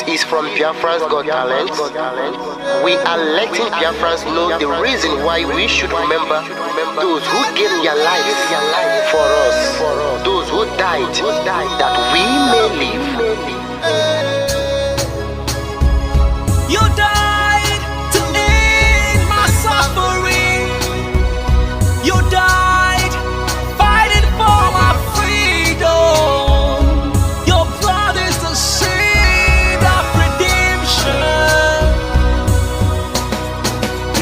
is from Biafra's Got Talent. We are letting Biafrans know the reason why we should remember those who gave their lives for us, those who died that we may live. You died to end my suffering. You died fighting for my freedom. Your blood is the seed of redemption.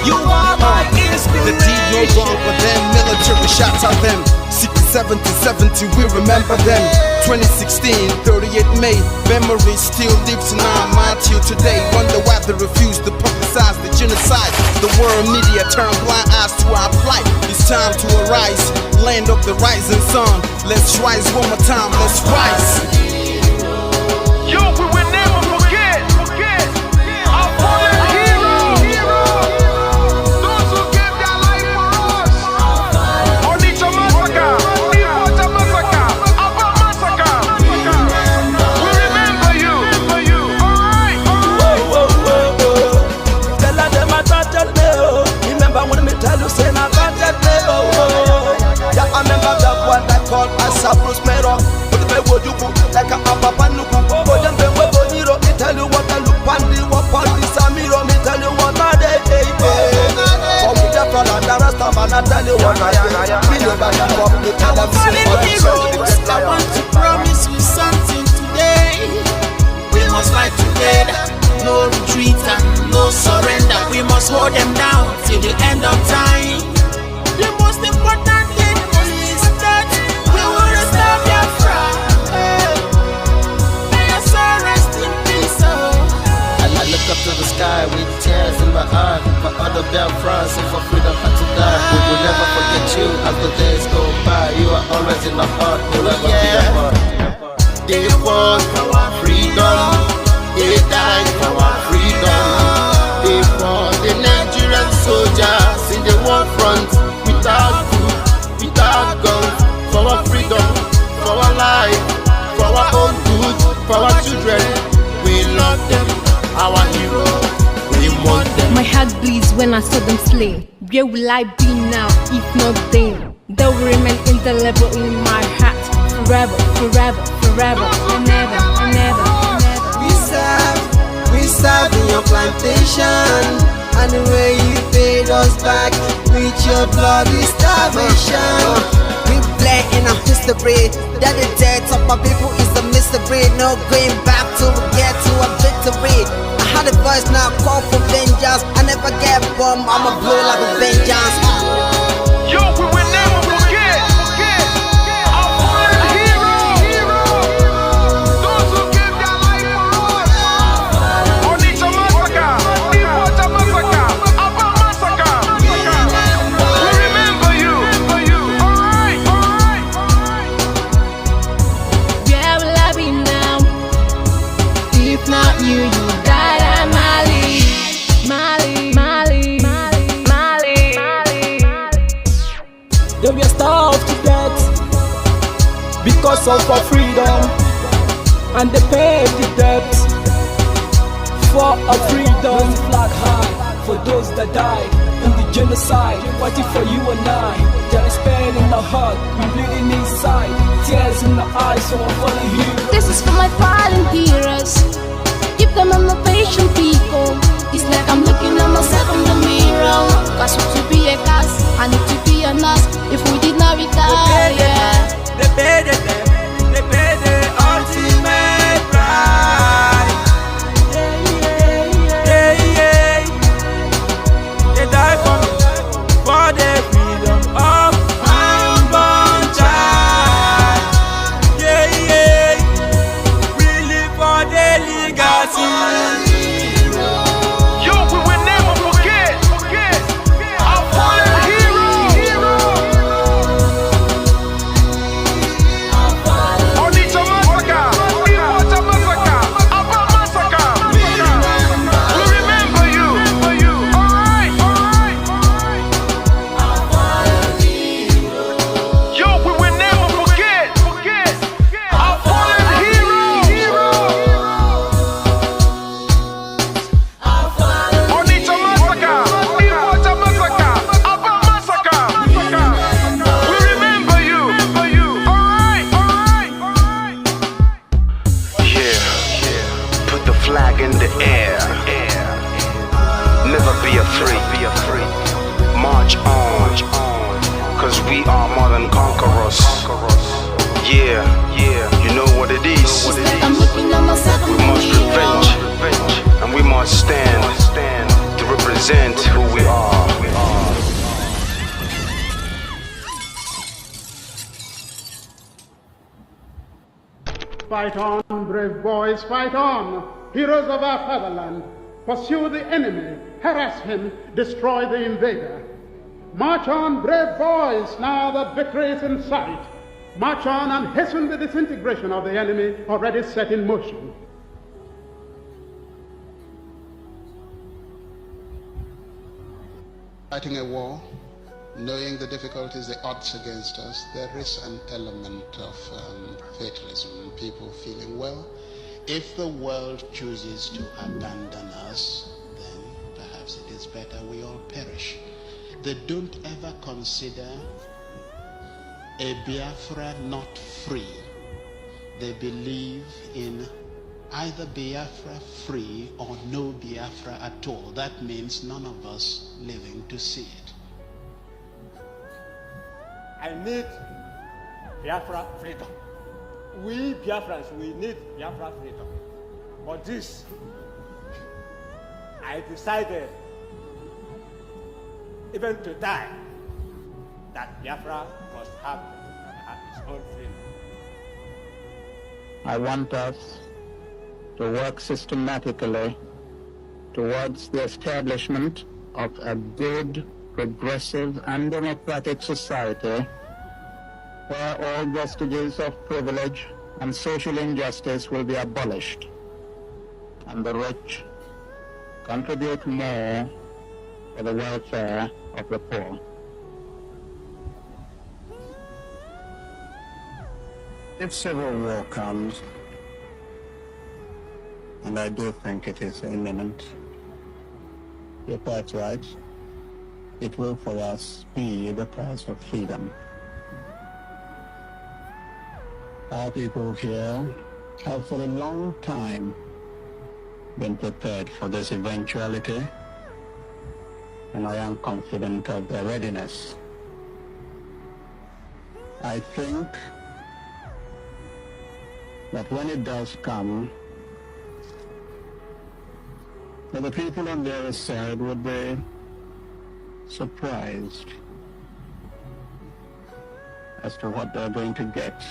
You are my inspiration. The deed no wrong with them, military shots at them. 67 to 70, we remember them. 2016, 38 May, memory still lives in our mind till today. Wonder why they refuse to publicize the genocide. The world media turn blind eyes to our plight. It's time to arise, land of the rising sun. Let's rise one more time, let's rise. Yo, we will never forget our fallen heroes. Those who gave their life for us. Onitsha massacre, Iwata massacre, Aba massacre. We remember you. Alright. Tell them I touched me, oh. Remember when me tell you say I touched me, oh. Yeah, I remember that one that called us a Bruce Mero. But the way you go like a papa nuku. Oh, them they were bonito. Me tell you what I look pandi, what pandi samiro. Me tell you what I day. Oh, we just fall on the rest of man. I tell you what I am. Me know back and up. Me tell them heroes, I want to promise you something today. We must fight together, no retreat and no surrender. We must hold them down till the end of time. The most important thing is that we will restore Biafra. May your soul rest in peace. I look up to the sky with tears in my eye. For other Biafrans and for freedom had to die. We will never forget you as the days go by. You are always in my heart, forever be apart. They fought for our freedom, they died for our freedom. They fought the Nigerian soldiers in the war front, without food, without guns, for our freedom, for our life, for our own good, for our children. We love them, our heroes, we want them. My heart bleeds when I saw them slain. Where will I be now if not then? They will remain indelible in my heart forever, forever, forever, and never, and never, and never. We serve in your plantation, and the way you paid us back with your bloody starvation. We bled in our history, that the death of my people is a mystery. No going back to get to a victory. I had a voice now call for vengeance. I never get bombed, I'ma blow like a vengeance. Yo, we will never forget our fallen heroes. Those who gave their life for us. Onitsha massacre, Iwata massacre, Aba massacre. We remember you. Alright. Where will I be now if not you? You died at Mali. They were starved to death because of our freedom, and they paid the debt for our freedom. Flag high for those that died in the genocide, fighting for you and I. There is pain in the heart, we bleeding inside, tears in the eyes, so I'm falling here. This is for my fallen heroes. Give them motivation, people. It's like I'm looking at myself in the mirror. Cause to be a gas, I need to be a nurse. If we did not retire, They paid the ultimate price. They died for me, for the freedom of my unborn child. We live for the legacy. Yo, we will never forget our we are more than conquerors. Yeah, you know what it is. We must revenge, and we must stand to represent who we are. Fight on, brave boys, fight on, heroes of our fatherland. Pursue the enemy, harass him, destroy the invader. March on, brave boys, now that victory is in sight. March on and hasten the disintegration of the enemy already set in motion. Fighting a war, knowing the difficulties, the odds against us, there is an element of fatalism, people feeling, well, if the world chooses to abandon us, then perhaps it is better we all perish. They don't ever consider a Biafra not free. They believe in either Biafra free or no Biafra at all. That means none of us living to see it. I need Biafra freedom. We Biafrans, we need Biafra freedom. But this, I decided, even to die, that Biafra must have its own freedom. I want us to work systematically towards the establishment of a good, progressive, and democratic society where all vestiges of privilege and social injustice will be abolished, and the rich contribute more for the welfare of the poor. If civil war comes, and I do think it is imminent, you're quite right, it will for us be the price of freedom. Our people here have for a long time been prepared for this eventuality, and I am confident of their readiness. I think that when it does come, that the people on the other side would be surprised as to what they're going to get.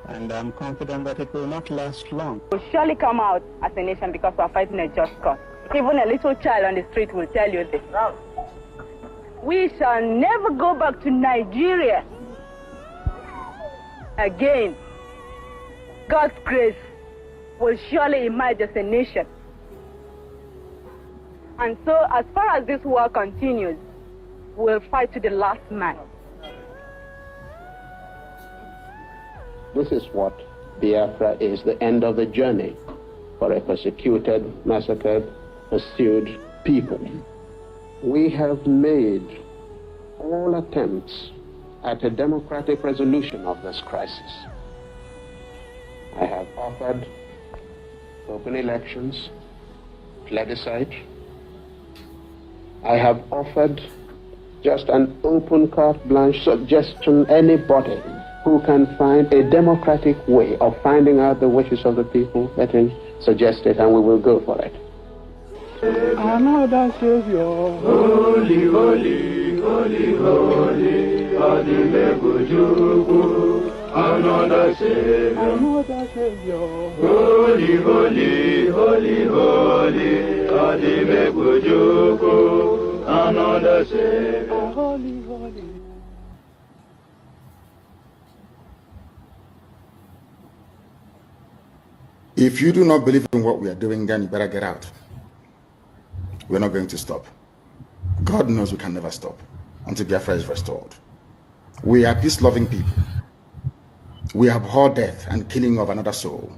And I'm confident that it will not last long. We'll surely come out as a nation because we're fighting a just cause. Even a little child on the street will tell you this. We shall never go back to Nigeria again. God's grace will surely emerge as a nation. And so, as far as this war continues, we'll fight to the last man. This is what Biafra is, the end of the journey for a persecuted, massacred, pursued people. We have made all attempts at a democratic resolution of this crisis. I have offered open elections, plebiscite. I have offered just an open carte blanche suggestion, anybody who can find a democratic way of finding out the wishes of the people, let him suggest it and we will go for it. Another Savior. Holy, holy, holy, holy, Adimebujuku. Another Savior. Another Savior. Holy, holy, holy, holy, Adimebujuku. Another Savior. Holy, holy. If you do not believe in what we are doing, then you better get out. We're not going to stop. God knows we can never stop until Biafra is restored. We are peace-loving people. We abhor death and killing of another soul.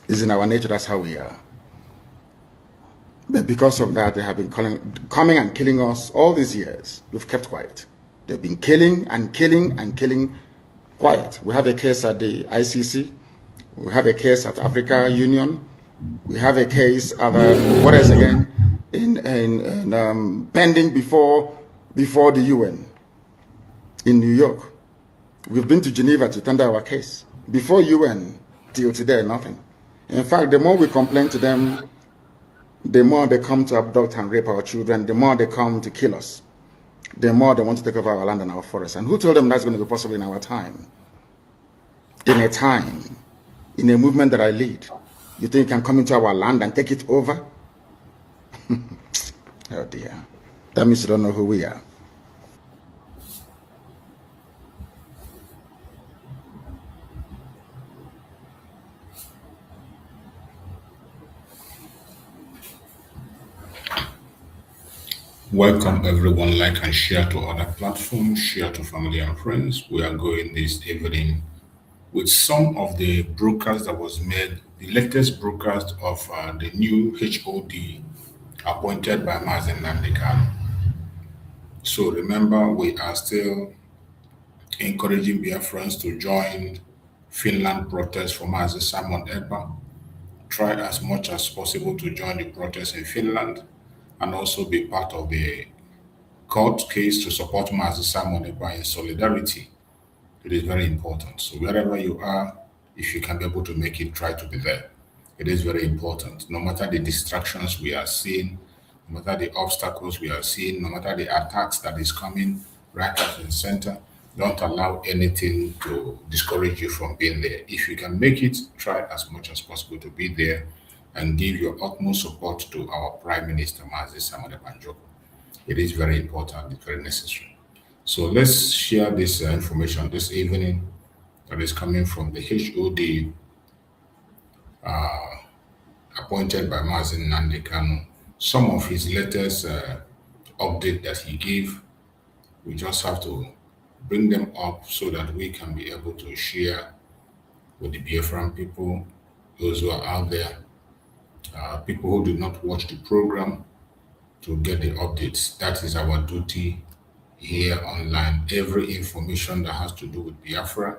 It's in our nature, that's how we are. But because of that, they have been coming and killing us all these years. We've kept quiet. They've been killing and killing and killing quiet. We have a case at the ICC. We have a case at Africa Union. We have a case at what else again? Pending before the UN. in New York. We've been to Geneva to tender our case. Before UN, till today, nothing. In fact, the more we complain to them, the more they come to abduct and rape our children, the more they come to kill us, the more they want to take over our land and our forests. And who told them that's going to be possible in our time? In a movement that I lead. You think you can come into our land and take it over? Oh dear. That means you don't know who we are. Welcome everyone, like and share to other platforms, share to family and friends. We are going this evening with some of the broadcasts that was made, the latest broadcast of the new HOD appointed by Mazi Nnamdi Kanu. So remember, we are still encouraging Biafrans to join Finland protest for Mazi Simon Ekpa. Try as much as possible to join the protest in Finland and also be part of the court case to support Mazi Simon Ekpa in solidarity. It is very important. So wherever you are, if you can be able to make it, try to be there. It is very important. No matter the distractions we are seeing, no matter the obstacles we are seeing, no matter the attacks that is coming right at the center, don't allow anything to discourage you from being there. If you can make it, try as much as possible to be there and give your utmost support to our Prime Minister, Mazi Simon Ekpa. It is very important, it's very necessary. So let's share this information this evening that is coming from the HOD appointed by Mazi Nnamdi Kanu. Some of his latest update that he gave, we just have to bring them up so that we can be able to share with the Biafran people, those who are out there, people who did not watch the program, to get the updates. That is our duty here online. Every information that has to do with Biafra,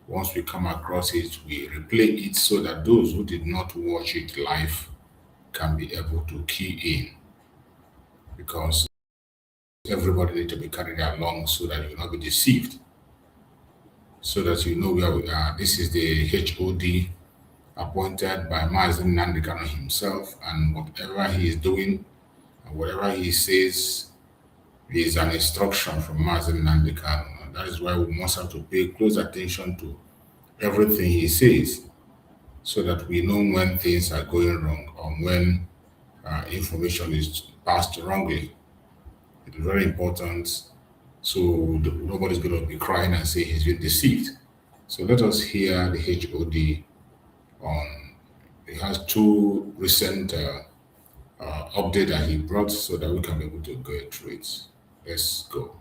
once we come across it, we replay it so that those who did not watch it live can be able to key in, because everybody needs to be carried along so that you will not be deceived, so that you know where we are. This is the HOD appointed by Mazi Nnamdi Kanu himself, and whatever he is doing and whatever he says is an instruction from Mazi Nnamdi Kanu. And that is why we must have to pay close attention to everything he says, so that we know when things are going wrong or when information is passed wrongly. It is very important, so nobody's going to be crying and say he's been deceived. So let us hear the HOD on. He has two recent update that he brought so that we can be able to go through it. Let's go.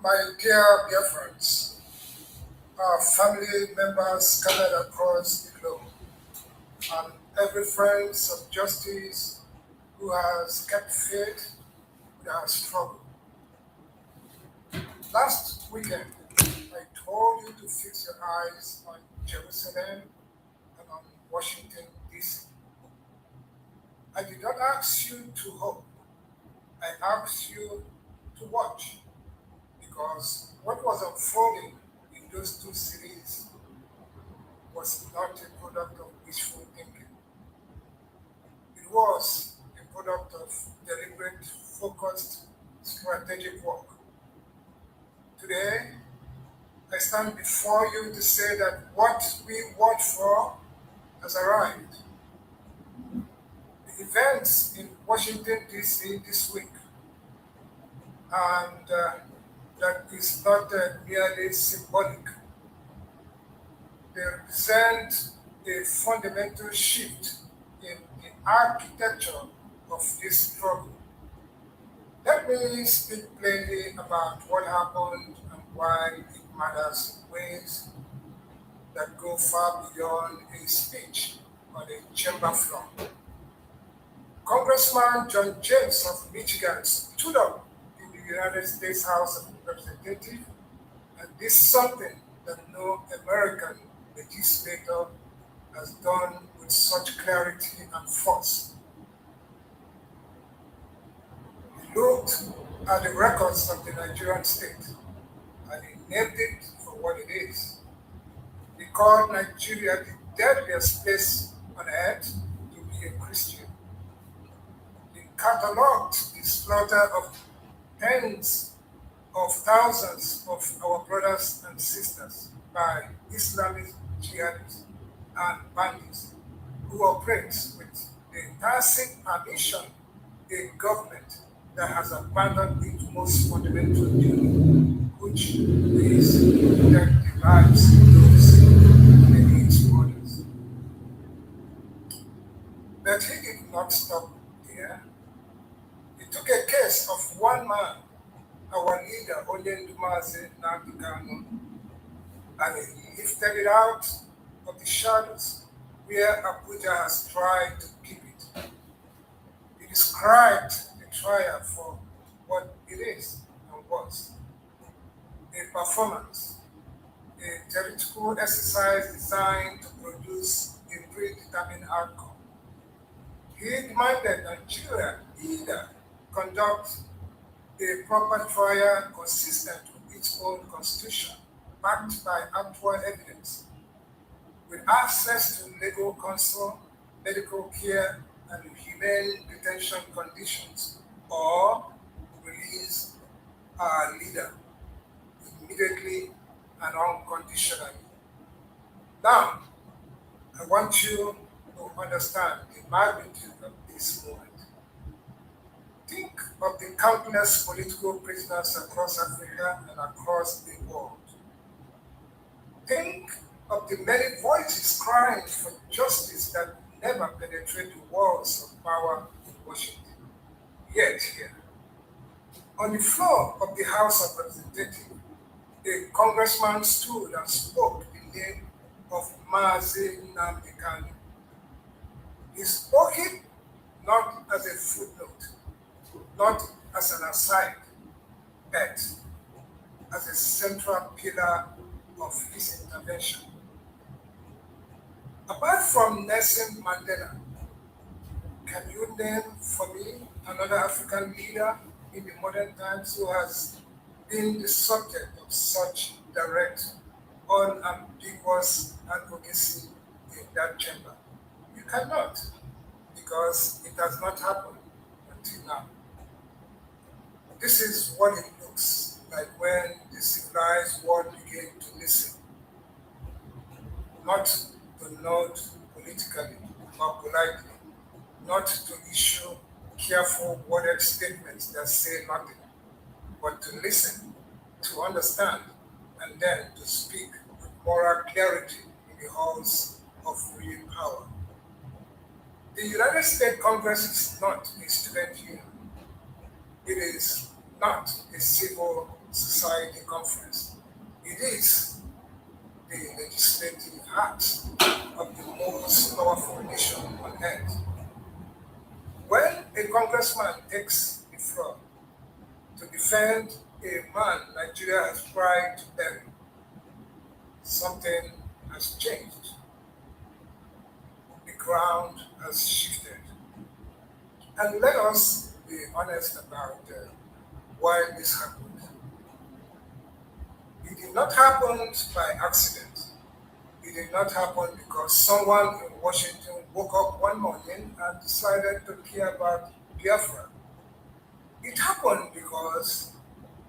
My dear Biafrans, our family members scattered across the globe, and every friend of justice who has kept faith with our struggle. Last weekend, I told you to fix your eyes on Jerusalem and on Washington, D.C. I did not ask you to hope. I asked you to watch, because what was unfolding in those two cities was not a product of wishful thinking. It was a product of deliberate, focused, strategic work. Today, I stand before you to say that what we watched for has arrived. The events in Washington, D.C. this week, and that is not merely symbolic. They represent a fundamental shift in the architecture of this struggle. Let me speak plainly about what happened and why it matters in ways that go far beyond a speech on a chamber floor. Congressman John James of Michigan stood up in the United States House of Representatives and did something that no American legislator has done with such clarity and force. He looked at the records of the Nigerian state and he named it for what it is. He called Nigeria the deadliest place on earth to be a Christian. He catalogued the slaughter of tens of thousands of our brothers and sisters by Islamic jihadists and bandits who operate with the tacit permission a government that has abandoned its most fundamental duty, which is to protect the lives of those in its borders. But he did not stop there. He took a case of one man, our leader, Mazi Nnamdi Kanu, and he lifted it out of the shadows where Abuja has tried to keep it. He described the trial for what it is and was: a performance, a theoretical exercise designed to produce a predetermined outcome. He demanded Nigeria either conduct a proper trial consistent with its own constitution, backed by actual evidence, with access to legal counsel, medical care, and humane detention conditions, or release our leader immediately and unconditionally. Now, I want you to understand the magnitude of this moment. Think of the countless political prisoners across Africa and across the world. Think of the many voices crying for justice that never penetrate the walls of power in Washington. Yet here, on the floor of the House of Representatives, a congressman stood and spoke the name of Mazi Nnamdi Kanu. He spoke it not as a footnote, not as an aside, but as a central pillar of his intervention. Apart from Nelson Mandela, can you name for me another African leader in the modern times who has been the subject of such direct, unambiguous advocacy in that chamber? You cannot, because it has not happened until now. This is what it looks like when the civilized world began to listen, not to nod politically or politely, not to issue careful worded statements that say nothing, but to listen, to understand, and then to speak with moral clarity in the halls of real power. The United States Congress is not a student union. It is not a civil society conference. It is the legislative heart of the most powerful nation on earth. When a congressman takes the floor to defend a man Nigeria has tried to bury, something has changed. The ground has shifted. And let us be honest about why this happened. It did not happen by accident. It did not happen because someone in Washington woke up one morning and decided to care about Biafra. It happened because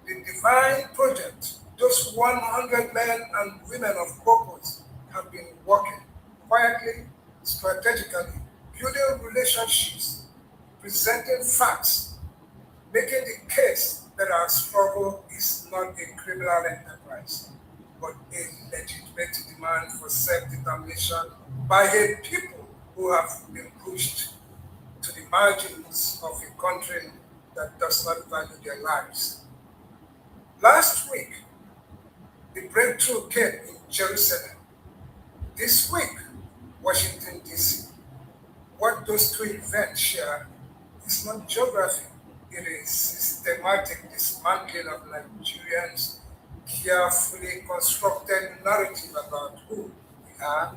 the divine project, those 100 men and women of purpose, have been working quietly, strategically, building relationships, presenting facts, making the case that our struggle is not a criminal enterprise, but a legitimate demand for self-determination by a people who have been pushed to the margins of a country that does not value their lives. Last week, the breakthrough came in Jerusalem. This week, Washington, D.C. What those two events share is not geography. It is systematic dismantling of Nigerians' carefully constructed narrative about who we are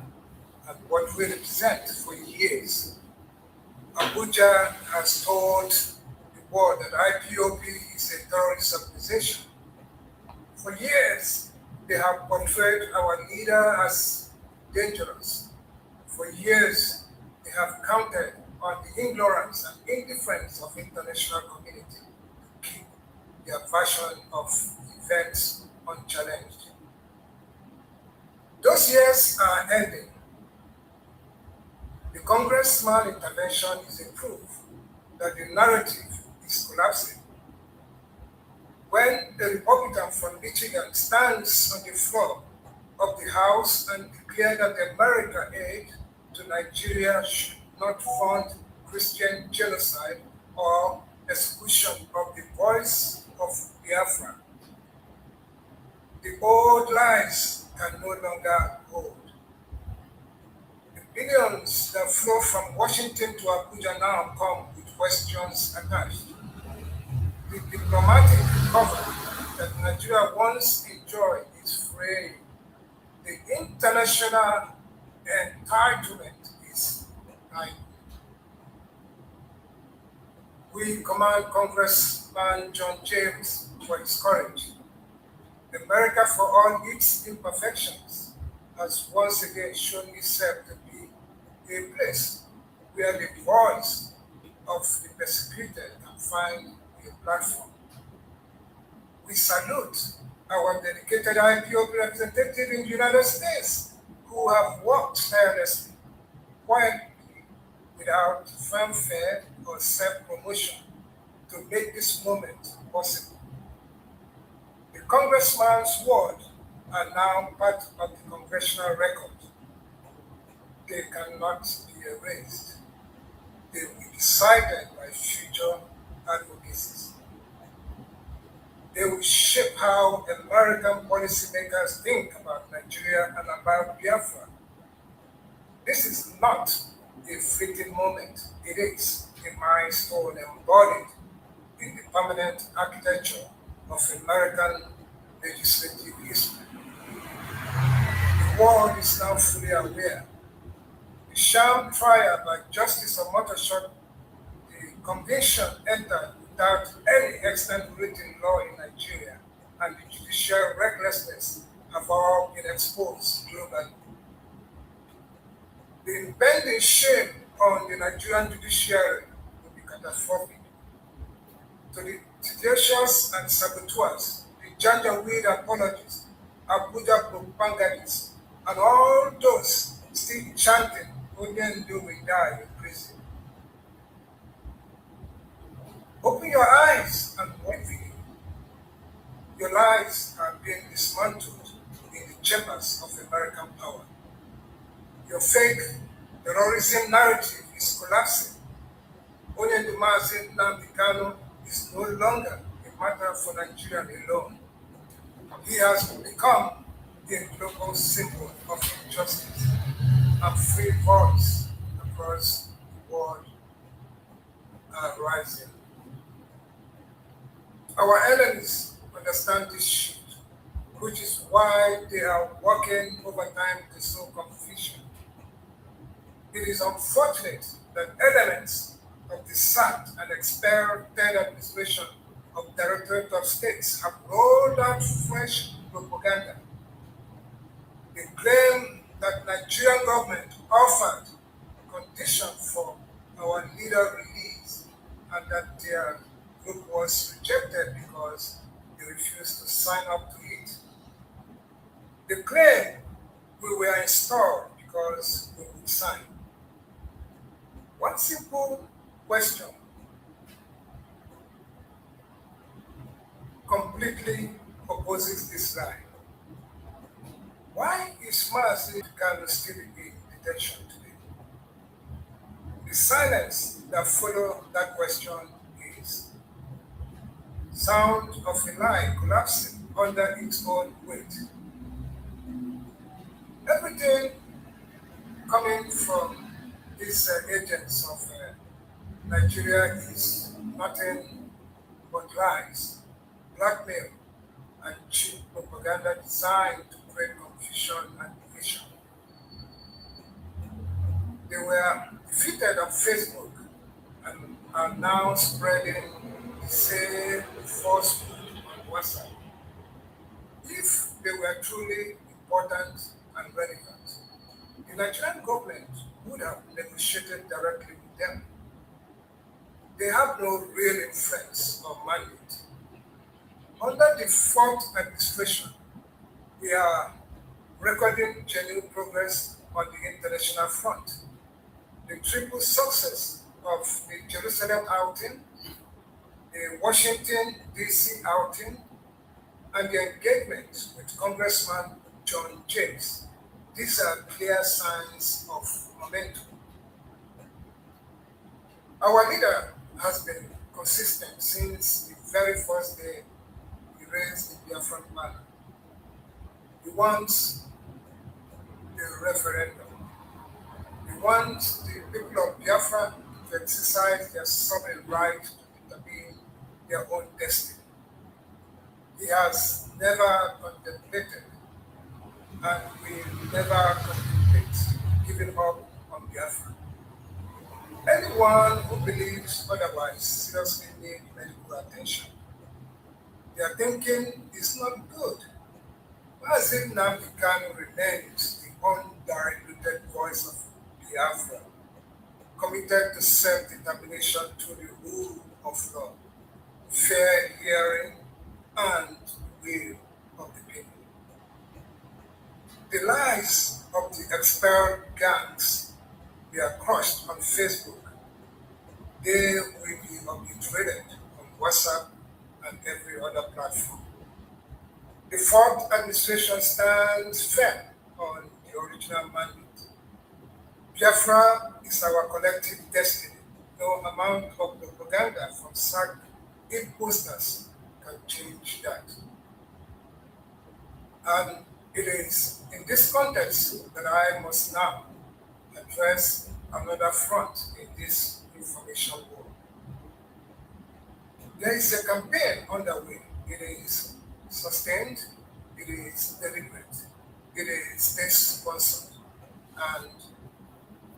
and what we dissent for years. Abuja has told the world that IPOB is a terrorist organization. For years, they have portrayed our leader as dangerous. For years, they have counted on the ignorance and indifference of international community to keep their version of events unchallenged. Those years are ending. The congressman intervention is a proof that the narrative is collapsing. When the Republican from Michigan stands on the floor of the House and declares that American aid to Nigeria should not fund Christian genocide or execution of the voice of Biafra, the old lies can no longer hold. The billions that flow from Washington to Abuja now come with questions attached. The diplomatic cover that Nigeria once enjoyed is fraying. The international entitlement is dying. We commend Congressman John James for his courage. America, for all its imperfections, has once again shown itself to be a place where the voice of the persecuted can find a platform. We salute our dedicated IPOB representative in the United States who have worked tirelessly, quietly, without fanfare or self-promotion to make this moment possible. The congressman's words are now part of the congressional record. They cannot be erased. They will be decided by future advocacies. They will shape how American policymakers think about Nigeria and about Biafra. This is not a fleeting moment. It is a milestone embodied in the permanent architecture of American legislative history. The world is now fully aware. The sham trial by Justice Omotosho, the conviction entered without any extant written law in Nigeria, and the judicial recklessness have all been exposed globally. The impending shame on the Nigerian judiciary will be catastrophic. To the seditious and saboteurs, the Janjaweed apologists, Abuja propagandists, and all those still chanting, Onyendu will die in prison. Open your eyes and wait for you. Your lives are being dismantled in the chambers of American power. Your fake terrorism narrative is collapsing. Mazi Nnamdi Kanu is no longer a matter for Nigeria alone. He has become a global symbol of injustice and free voice across the world are rising. Our enemies understand this shift, which is why they are working overtime to sow confusion. It is unfortunate that elements of the sacked and expelled third administration of Directorate of States have rolled out fresh propaganda. They claim that Nigerian government offered condition for our leader release and that their group was rejected because they refused to sign up to it. They claim we were installed because we would sign. One simple question completely opposes this lie. Why is Mazi Kanu still in detention today? The silence that follows that question is sound of a lie collapsing under its own weight. Everything coming from these agents of Nigeria is nothing but lies, blackmail, and cheap propaganda designed to create confusion and division. They Facebook and are now spreading the same falsehood on WhatsApp. If they were truly important and relevant, the Nigerian government would have negotiated directly with them. They have no real influence or mandate. Under the fourth administration, we are recording genuine progress on the international front. The triple success of the Jerusalem outing, the Washington, D.C. outing, and the engagement with Congressman John James. These are clear signs of momentum. Our leader has been consistent since the very first day he raised the Biafra banner. He wants the referendum. He wants the people of Biafra to exercise their sovereign right to determine their own destiny. He has never contemplated and will never contemplate giving up on Biafra. Anyone who believes otherwise seriously needs medical attention. Their thinking is not good. Mazi Nnamdi Kanu remains the undiluted voice of Biafra, committed to self-determination through the rule of law, fair hearing, and will of the people. The lies of the expelled gangs were crushed on Facebook. They will be obliterated on WhatsApp and every other platform. The fourth administration stands firm on the original mandate. Biafra is our collective destiny. No amount of propaganda from SAC imposters can change that. And it is in this context that I must now address another front in this information war. There is a campaign underway. It is sustained, it is deliberate, it is state-sponsored, and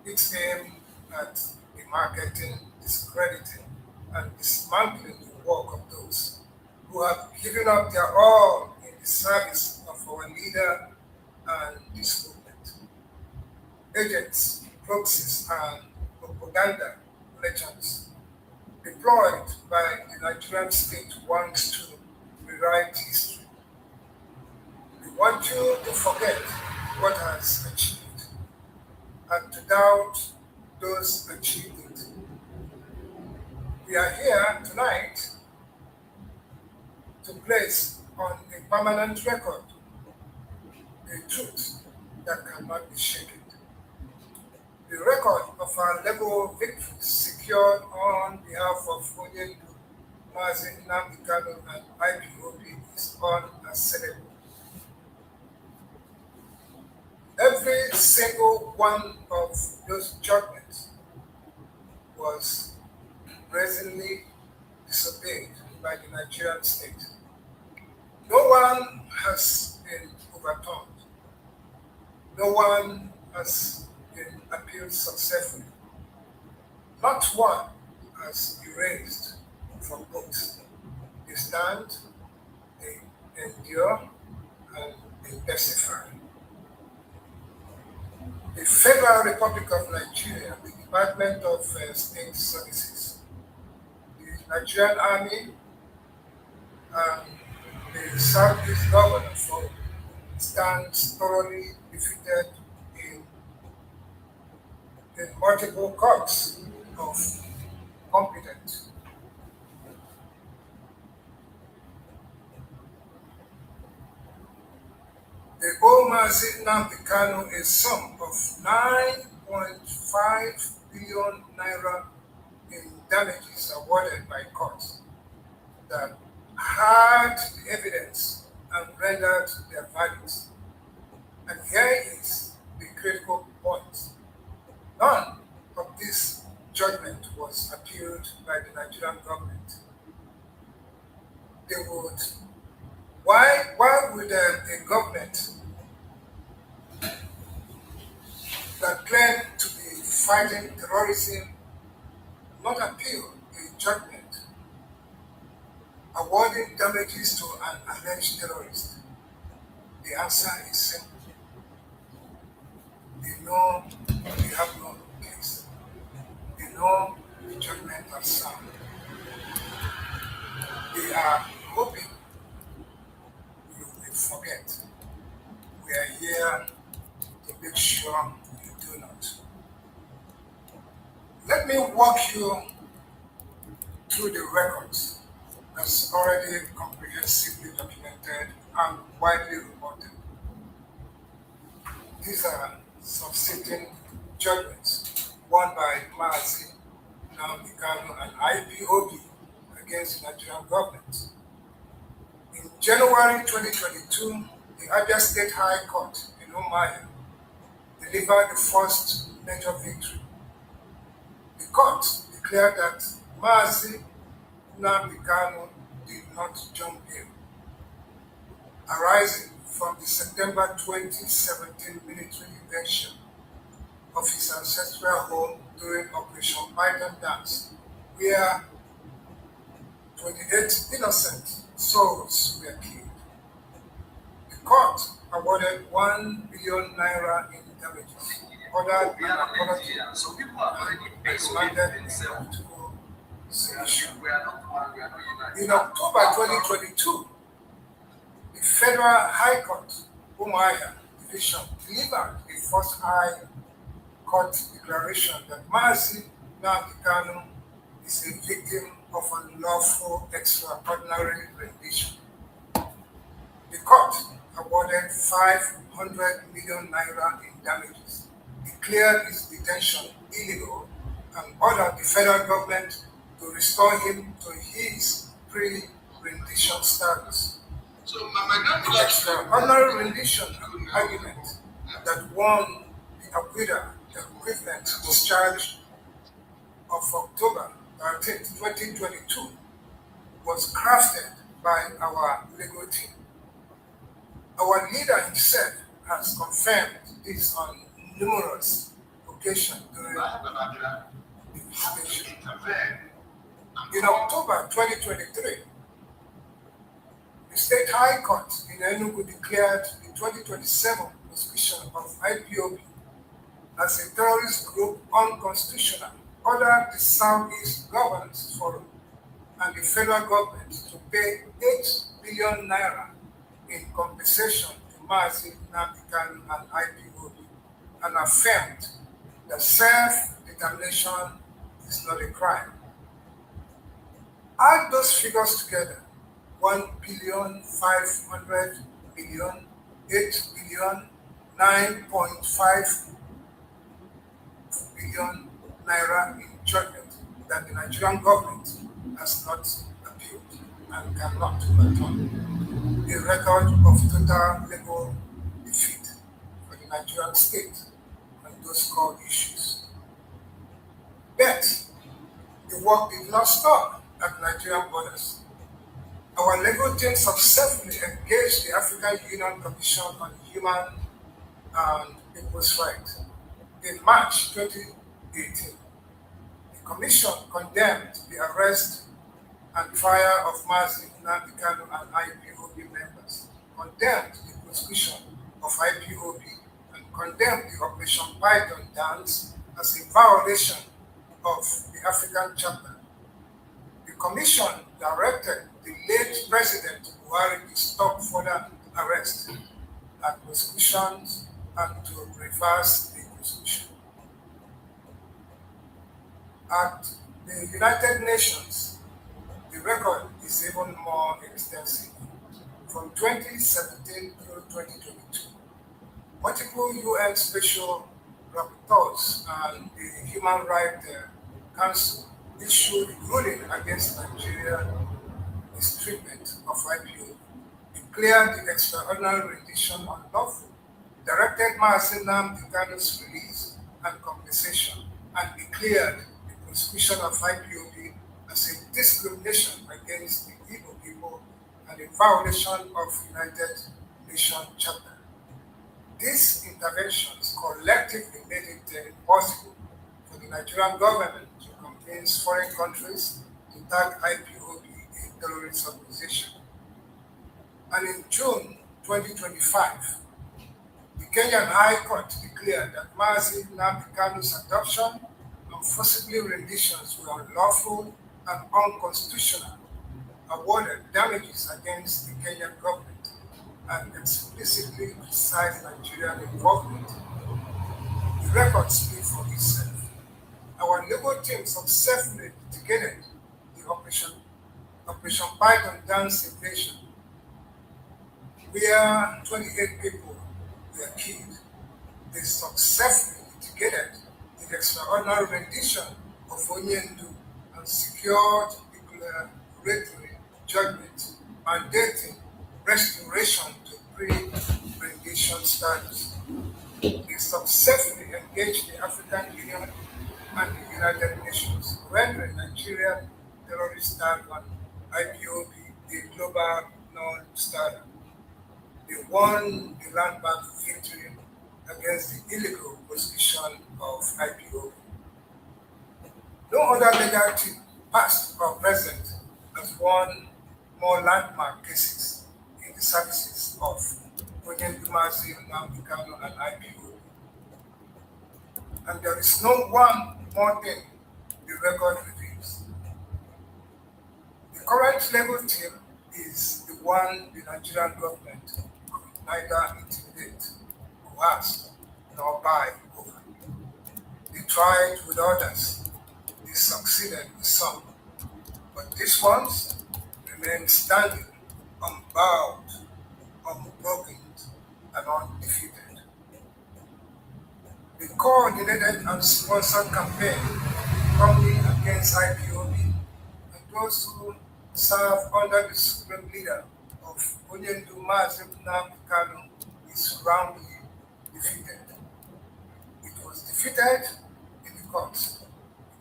it's aimed at the marketing, discrediting, and dismantling the work of those who have given up their all in the service of our leader and this movement. Agents, proxies, and propaganda legends deployed by the Nigerian state wants to rewrite history. We want you to forget what has achieved and to doubt those achieved it. We are here tonight to place on a permanent record a truth that cannot be shaken. The record of our level victories secured on behalf of Onyendu, Mazi Nnamdi Kanu, and IPOB is unassailable. Every single one of those judgments was brazenly disobeyed by the Nigerian state. No one has been overturned. No one has been appealed successfully. Not one has erased from books. They stand, they endure, and they testify. The Federal Republic of Nigeria, the Department of State Services, the Nigerian Army, and the Southeast Governor Forum stands thoroughly defeated in multiple courts of competence. The old Mazi Nnamdi Kanu a sum of 9.5 billion naira in damages awarded by courts that had the evidence and rendered their verdicts. And here is the critical point. None of this judgment was appealed by the Nigerian government. They would, why would a government that claimed to be fighting terrorism not appeal a judgment awarding damages to an alleged terrorist? The answer is simple. They know they have no case. They know the judgment has sound. They are hoping you will forget. We are here to make sure you do not. Let me walk you through the records that's already comprehensively documented and widely reported. These are subsisting judgments won by Mazi Nnamdi Kanu and IPOB against the Nigerian government. In January 2022, the Abia State High Court in Umuahia delivered the first major victory. The court declared that Mazi Nnamdi Kanu did not jump bail, arising from the September 2017 military invasion of his ancestral home during Operation Python Dance, where 28 innocent souls were killed. The court awarded 1 billion naira in damages, ordered an apology, and demanded a political solution. In October 2022, the Federal High Court, Umuahia Division, delivered the first High Court declaration that Mazi Nnamdi Kanu is a victim of unlawful extraordinary rendition. The court awarded 500 million naira in damages, declared his detention illegal, and ordered the federal government to restore him to his pre-rendition status. The extraordinary rendition argument that won the acquittal, the equivalent discharge of October 13, 2022, was crafted by our legal team. Our leader himself has confirmed this on numerous occasions during the investigation. In October 2023, the State High Court in Enugu declared the 2027 prosecution of IPOB as a terrorist group unconstitutional, ordered the Southeast Governance Forum and the federal government to pay 8 billion naira in compensation to Mazi Nnamdi Kanu and IPOB, and affirmed that self-determination is not a crime. Add those figures together: 1 billion, 500 million, 8 billion, 9.5 billion naira in judgment that the Nigerian government has not appealed and cannot overturn. A record of total legal defeat for the Nigerian state on those core issues. But the work did not stop at Nigerian borders. Our legal team successfully engaged the African Union Commission on Human and People's Rights. In March 2018, the Commission condemned the arrest and trial of Mazi Nnamdi Kanu and IPOB members, condemned the prosecution of IPOB, and condemned the Operation Python Dance as a violation of the African Charter. The Commission directed the late President Buhari to stop further arrests and prosecutions and to reverse the prosecution. At the United Nations, the record is even more extensive. From 2017 through 2022, multiple UN special rapporteurs and the Human Rights Council issued ruling against Nigeria's mistreatment of IPO, declared the extraordinary rendition unlawful, directed Mazi Nnamdi Kanu's release and compensation, and declared the prosecution of IPOB as a discrimination against the Igbo people and a violation of United Nations Charter. These interventions collectively made it impossible for the Nigerian government to comply convince foreign countries to tag IPOB a terrorist organization. And in June 2025, the Kenyan High Court declared that Mazi Nnamdi Kanu's adoption and forcibly renditions were unlawful and unconstitutional, awarded damages against the Kenyan government, and explicitly criticized Nigerian involvement. The record speaks for itself. Our legal team successfully litigated the Operation Python dance invasion, where 28 people were killed. They successfully litigated the extraordinary rendition of Onyendu and secured declaratory judgment mandating restoration to pre-rendition status. They successfully engaged the African Union and the United Nations, rendering Nigeria terrorist tag on IPOB a global non-starter. They won the landmark victory against the illegal prosecution of IPOB. No other legal team, past or present, has won more landmark cases in the services of Mazi Nnamdi Kanu and IPOB. And there is no one more thing the record reveals. The current legal team is the one the Nigerian government could neither intimidate, coerce, nor buy over. They tried with others, they succeeded with some, but these ones remain standing, unbowed, unbroken, and undefeated. The coordinated and sponsored campaign coming against IPOB and those who serve under the supreme leader of Mazi Nnamdi Kanu is roundly defeated. It was defeated in the courts.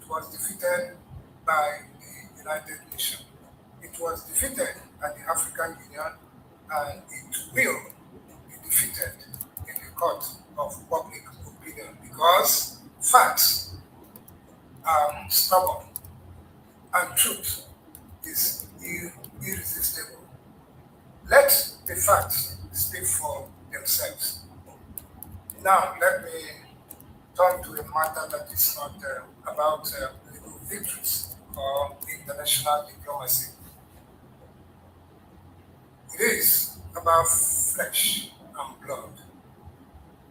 It was defeated by the United Nations. It was defeated at the African Union, and it will be defeated in the court of public opinion because facts are stubborn and truth is irresistible. Let the facts speak for themselves. Now, let me turn to a matter that is not about legal victories or international diplomacy. It is about flesh and blood.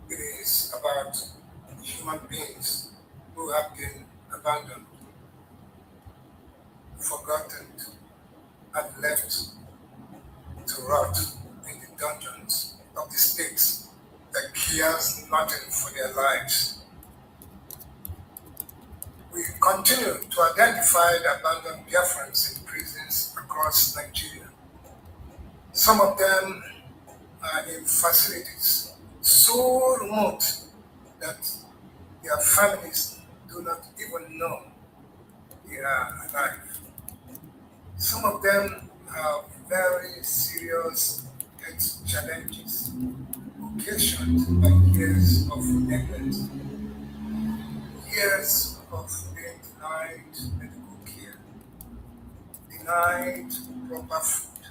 It is about human beings who have been abandoned, forgotten, and left to rot in the dungeons of the states that cares nothing for their lives. We continue to identify the abandoned Biafrans in prisons across Nigeria. Some of them are in facilities so remote that their families do not even know they are alive. Some of them have very serious health challenges occasioned by years of neglect, years of being denied medical care, denied proper food,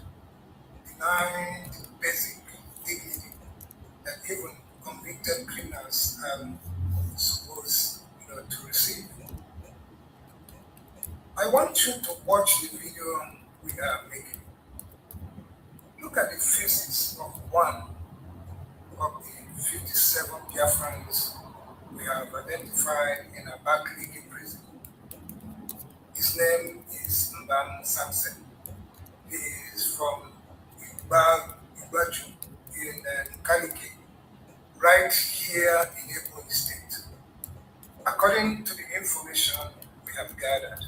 denied basic dignity that even convicted criminals are supposed to receive. I want you to watch the video we are making. Look at the faces of one of the 57 Biafrans we have identified in a Abakaliki prison. His name is Mbam Samson. He is from Igbaju in Kaliki, right here in Ebonyi State. According to the information we have gathered,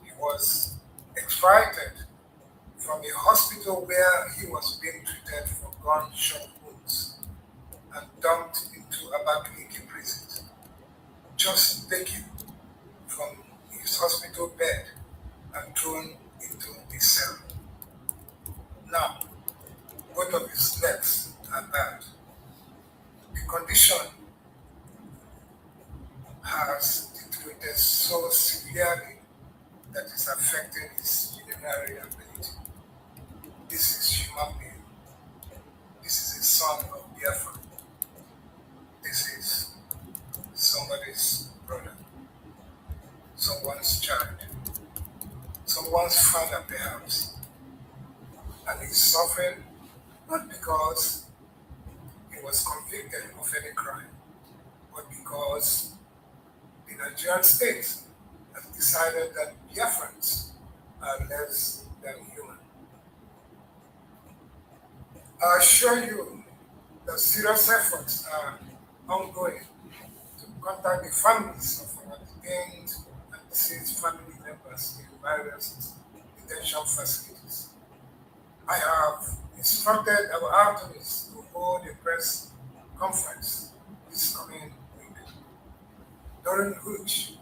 he was extracted from a hospital where he was being treated for gunshot wounds and dumped into Abakaliki prison, just taken from his hospital bed and thrown into the cell. Now, both of his legs are bad. The condition has treated so severely that it's affecting his urinary ability. This is human being. This is a son of Biafra. This is somebody's brother, someone's child, someone's father perhaps. And he's suffering not because he was convicted of any crime, but because the Nigerian state has decided that Biafrans are less than human. I assure you that serious efforts are ongoing to contact the families of our detained and deceased family members in various detention facilities. I have instructed our attorneys to hold a press conference this coming week, during which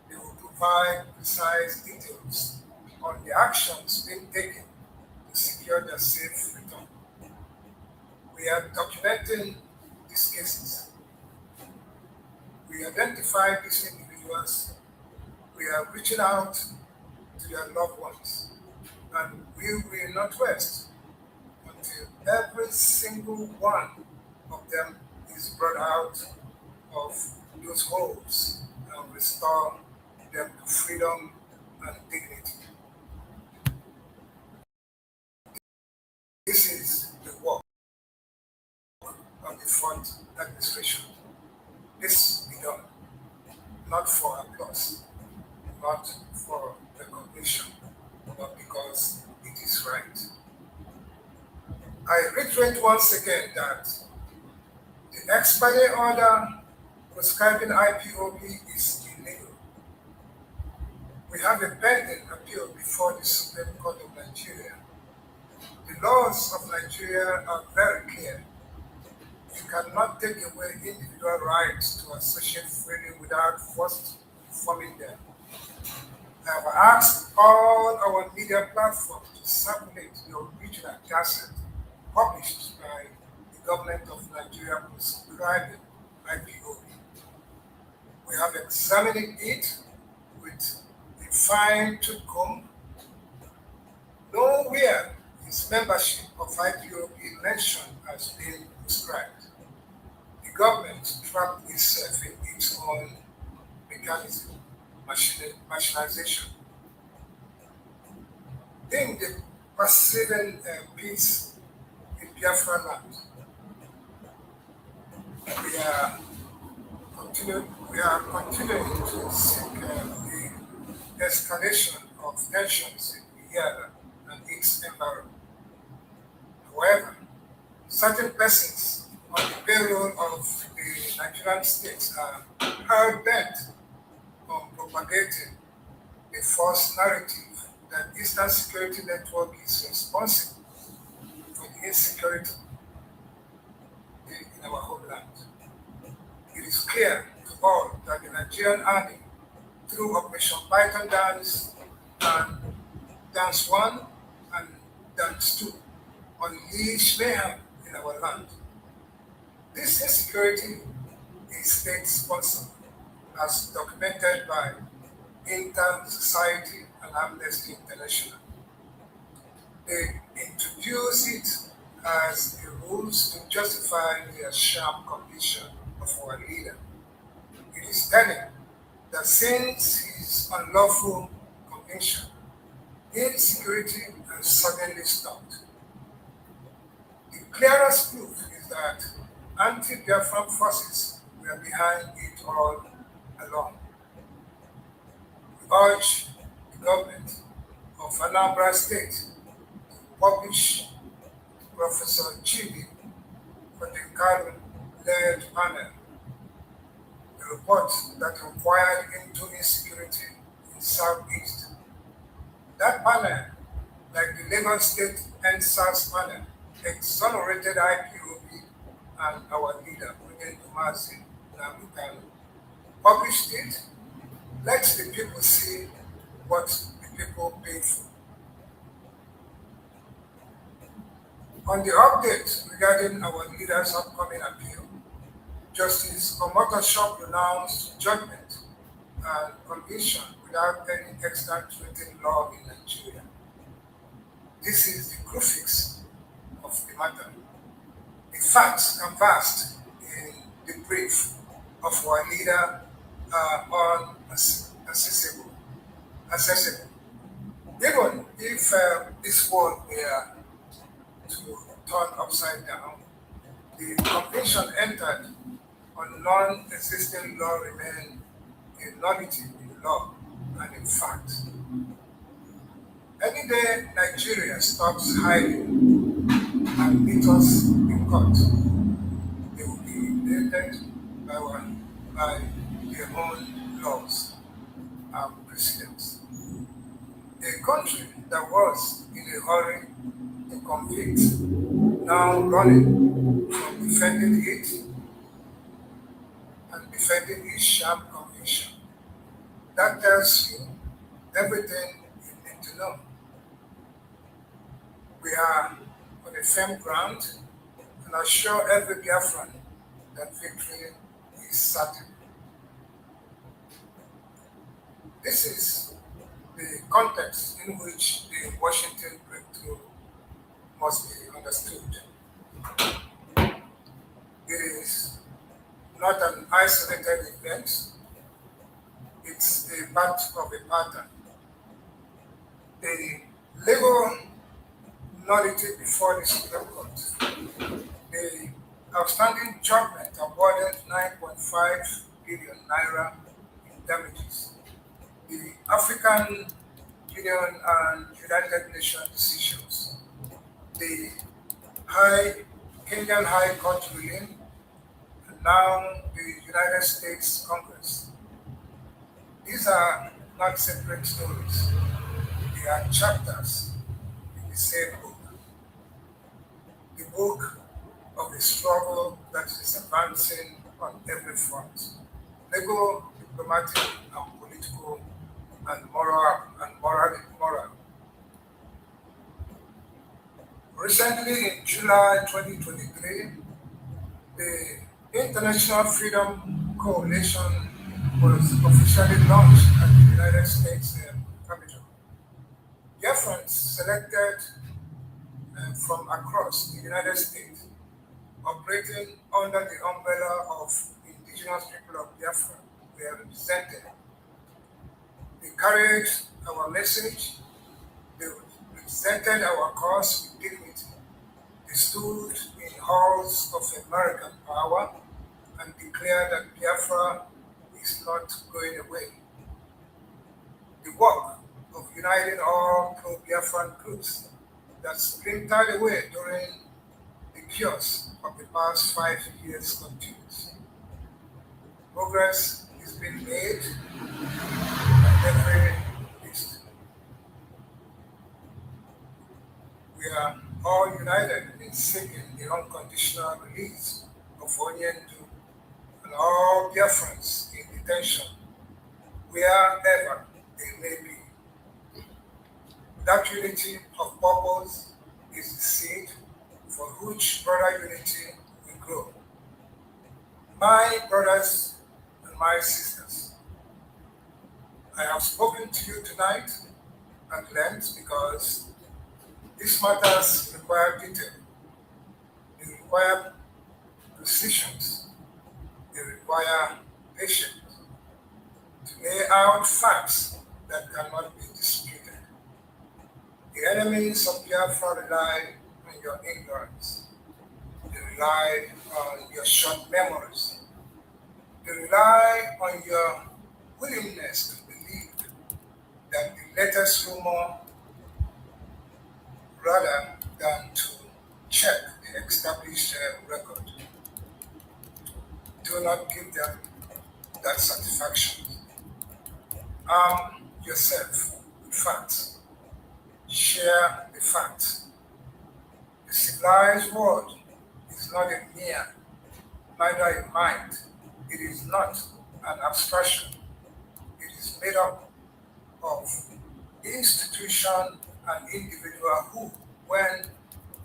they will provide precise details on the actions being taken to secure their safe return. We are documenting these cases. We identify these individuals. We are reaching out to their loved ones. And we will not rest until every single one of them is brought out of those holes and restore them to freedom and dignity. This is the work of the front administration. This will be done not for applause, not for recognition, but because it is right. I reiterate once again that the expiry order prescribing IPOB is illegal. We have a pending appeal before the Supreme Court of Nigeria. The laws of Nigeria are very clear. You cannot take away individual rights to associate freely without first informing them. I have asked all our media platforms to circulate the original gazette published by the government of Nigeria prescribing IPOB. We have examined it with a fine-tooth comb. Nowhere is membership of IPOB mentioned as being prescribed. The government trapped itself in its own mechanism, machinization. In the preceding peace in Biafra land, we are continuing to seek the escalation of tensions in the area and its environment. However, certain persons on the payroll of the Nigerian states are hell-bent on propagating a false narrative that Eastern Security Network is responsible for the insecurity in our homeland. It is clear to all that the Nigerian Army, through Operation Python Dance and Dance 1 and Dance 2, unleash mayhem in our land. This insecurity is state-sponsored, as documented by Inter-Society and Amnesty International. They introduce it as a rules to justify their sham completion of our leader. It is telling that since his unlawful conviction, insecurity has suddenly stopped. The clearest proof is that anti-Biafran forces were behind it all along. We urge the government of Anambra State to publish Professor Chibi Kanu-led panel, a report that inquired into insecurity in Southeast. That panel, like the Lagos State NSAS panel, exonerated IPOB and our leader, Mazi Nnamdi Kanu. Published it, let the people see what the people pay for. On the update regarding our leader's upcoming appeal, Justice Omotosho pronounced judgment and conviction without any extant written law in Nigeria. This is the crux of the matter. The facts canvassed in the brief of our leader are unaccessible. Even if this world were to turn upside down, the conviction entered on non-existing law remain a nullity in law and in fact. Any day Nigeria stops hiding and meet us in court, they will be invaded by their own laws and precedents. A country that was in a hurry to convict, now running from defending it and defending its sham conviction. That tells you everything you need to know. We are on a firm ground and assure every Biafran that victory is certain. This is the context in which the Washington breakthrough must be understood. It is not an isolated event, it's a part of a pattern. The legal nullity before the Supreme Court, the outstanding judgment awarded 9.5 billion naira in damages, the African Union and United Nations decisions, the Kenyan High Court ruling, and now the United States Congress. These are not separate stories. They are chapters in the same book. The book of a struggle that is advancing on every front, legal, diplomatic, and political, and moral. Recently, in July 2023, the International Freedom Coalition was officially launched at the United States Capitol. Biafrans selected from across the United States, operating under the umbrella of the indigenous people of Biafra, were represented. They carried our message, they represented our cause with dignity. They stood in halls of American power and declared that Biafra is not going away. The work of uniting all pro-Biafran groups that splintered away during the chaos of the past 5 years continues. Progress is being made at every list. We are all united in seeking the unconditional release of Onyendu and all Biafrans in detention, wherever they may be. That unity of purpose is the seed for which brother unity will grow. My brothers and my sisters, I have spoken to you tonight at length because these matters require detail, they require precisions, they require patience to lay out facts that cannot be disputed. The enemies of Biafra rely on your ignorance, they rely on your short memories, they rely on your willingness to believe that the latest rumor rather than to check the established record. Do not give them that satisfaction. Arm yourself with facts. Share the facts. The civilized world is not a mere, neither a mind. It is not an abstraction. It is made up of institution and individual who, when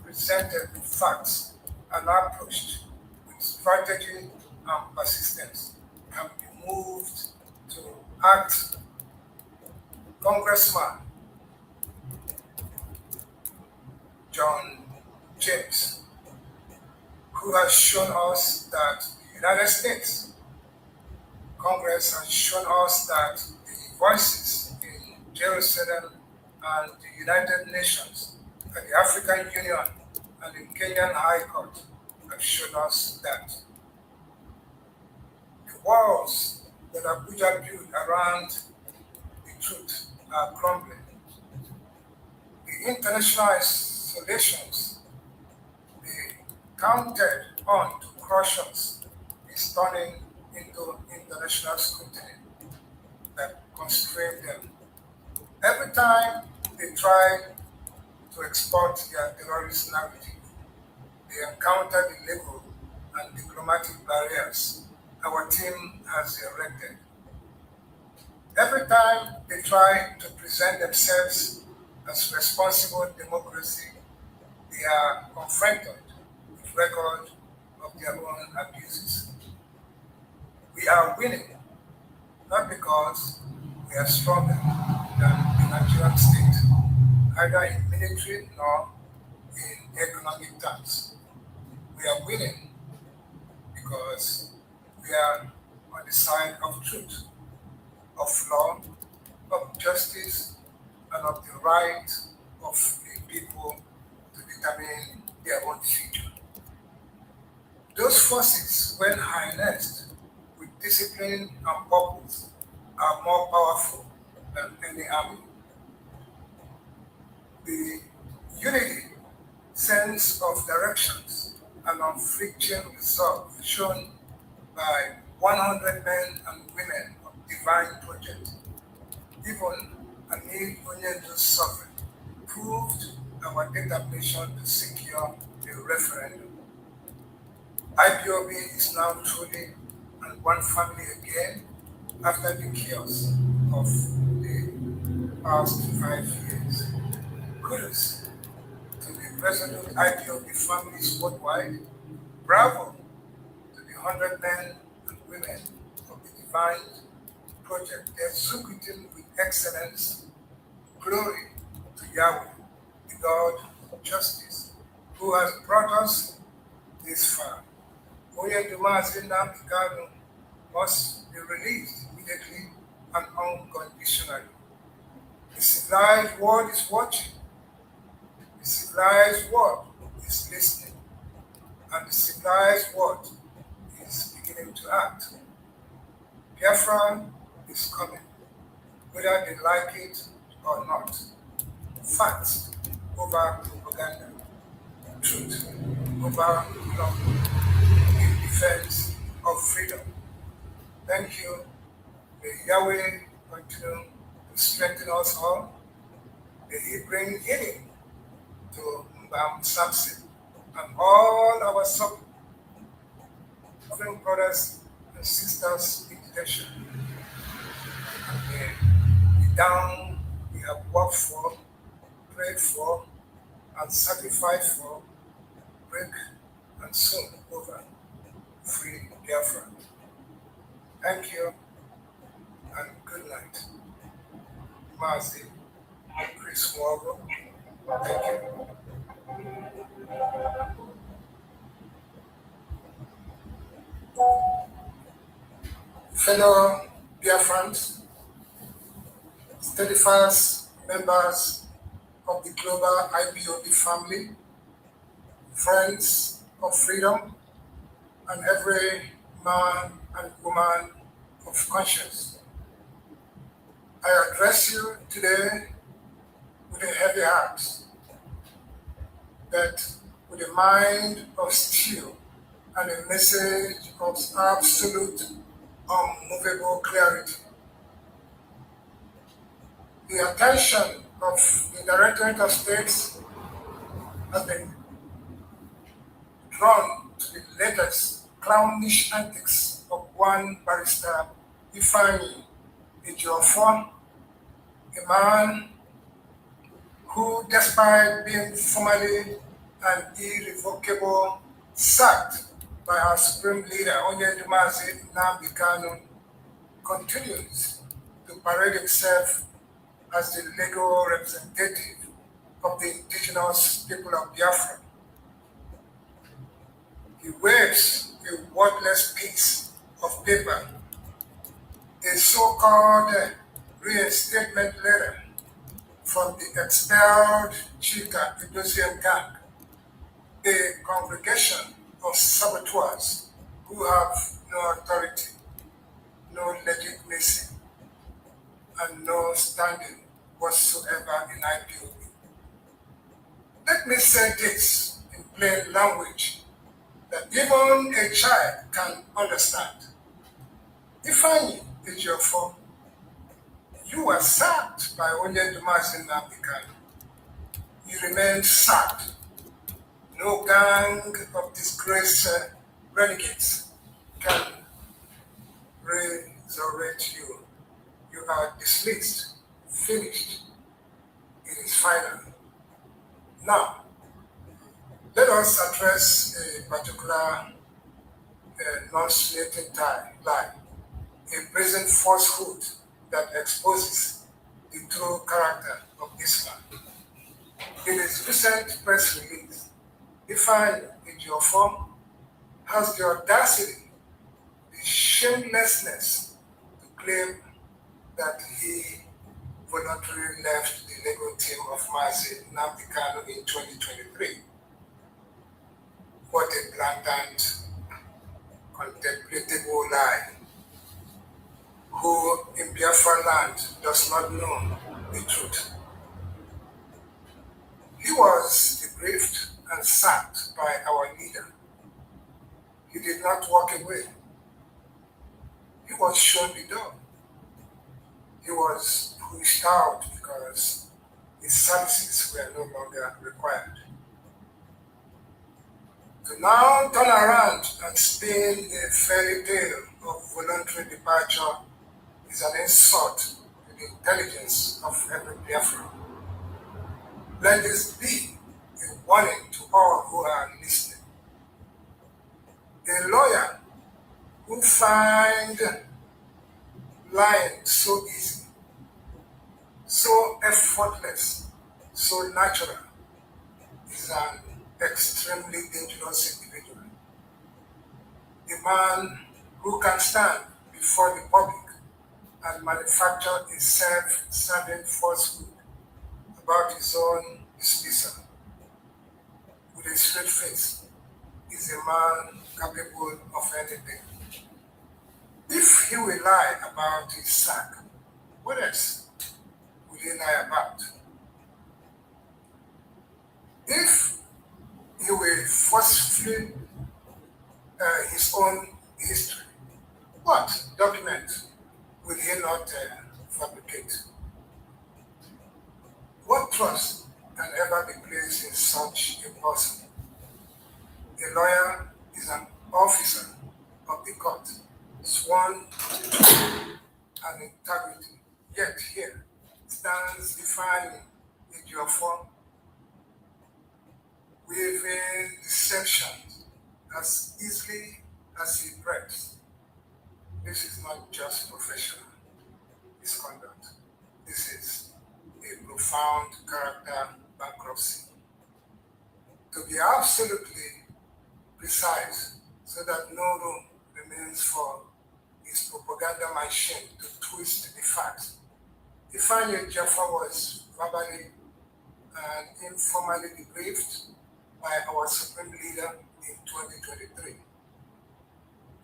presented with facts and approached with strategy and persistence, can be moved to to act Congressman John James, who has shown us that the United States Congress has shown us that the voices in Jerusalem and the United Nations and the African Union and the Kenyan High Court have shown us that the walls that Abuja built around the truth are crumbling. The international isolations they counted on to crush us is turning into international scrutiny that constrain them. Every time they try to export their terrorist narrative, they encounter the legal and diplomatic barriers our team has erected. Every time they try to present themselves as responsible democracy, they are confronted with record of their own abuses. We are winning, not because we are stronger than the Nigerian state, either in military nor in economic terms. We are winning because we are on the side of truth, of law, of justice, and of the right of the people to determine their own future. Those forces, when harnessed with discipline and purpose, are more powerful than any army. The unity, sense of directions, and unflinching resolve shown by 100 men and women of divine project, even amid Onyendo's suffering, proved our determination to secure a referendum. IPOB is now truly and one family again after the chaos of the past 5 years. Kudos to the resolute IPOB families worldwide. Bravo to the 100 men and women of the divine project, executing with excellence. Glory to Yahweh, the God of justice, who has brought us this far. Mazi Nnamdi Kanu must be released immediately and unconditionally. The civilized world is watching. The civilized world is listening. And the civilized world is beginning to act. Biafra is coming, whether they like it or not. Facts over propaganda. Truth over love. In defense of freedom. Thank you. May Yahweh continue to strengthen us all. May He bring healing to Mbam Samson and all our suffering brothers and sisters in detention. And may the down we have worked for, prayed for, and sacrificed for, break and soon over. Free Biafra. Thank you and good night. Mazi, Chris Morgan. Thank you. Fellow Biafrans, steadfast members of the global IPOB family, friends of freedom, and every man and woman of conscience. I address you today with a heavy heart, but with a mind of steel and a message of absolute, unmovable clarity. The attention of the Directorate of States has been drawn to the latest clownish antics of one barrister, Ifeanyi Ejiofor, a man who, despite being formally and irrevocably sacked by our supreme leader, Mazi Nnamdi Kanu, continues to parade himself as the legal representative of the indigenous people of Biafra. He waves a wordless piece of paper, a so-called reinstatement letter from the expelled Chika Idosian gang, a congregation of saboteurs who have no authority, no legitimacy, and no standing whatsoever in IPOB. Let me say this in plain language that even a child can understand. Ifeanyi Ejiofor, you were sacked by Mazi Nnamdi Kanu. You remain sacked. No gang of disgraced renegades can resurrect you. You are dismissed, finished. It is final. Now, let us address a particular non-slating lie, a present falsehood that exposes the true character of this man. In his recent press release, Ifeanyi Ejiofor has the audacity, the shamelessness to claim that he voluntarily left the legal team of Mazi Nnamdi Kanu in 2023. What a blatant, contemptible lie. Who in Biafra land does not know the truth? He was debriefed and sacked by our leader. He did not walk away. He was shown the door. He was pushed out because his services were no longer required. To now turn around and spin a fairy tale of voluntary departure is an insult to the intelligence of every Biafran. Let this be a warning to all who are listening. A lawyer who finds lying so easy, so effortless, so natural, is an extremely dangerous individual. A man who can stand before the public and manufacture a self-serving falsehood about his own dismissal with a straight face is a man capable of anything. If he will lie about his sack, what else will he lie about? If he will falsify his own history, what document will he not fabricate? What trust can ever be placed in such a person? A lawyer is an officer of the court, sworn to truth and integrity, yet here stands Ifeanyi Ejiofor, weaving deception as easily as he breathes. This is not just professional misconduct. This is a profound character bankruptcy. To be absolutely precise, so that no room remains for his propaganda machine to twist the facts, Ifeanyi Ejiofor was verbally and informally debriefed by our Supreme Leader in 2023.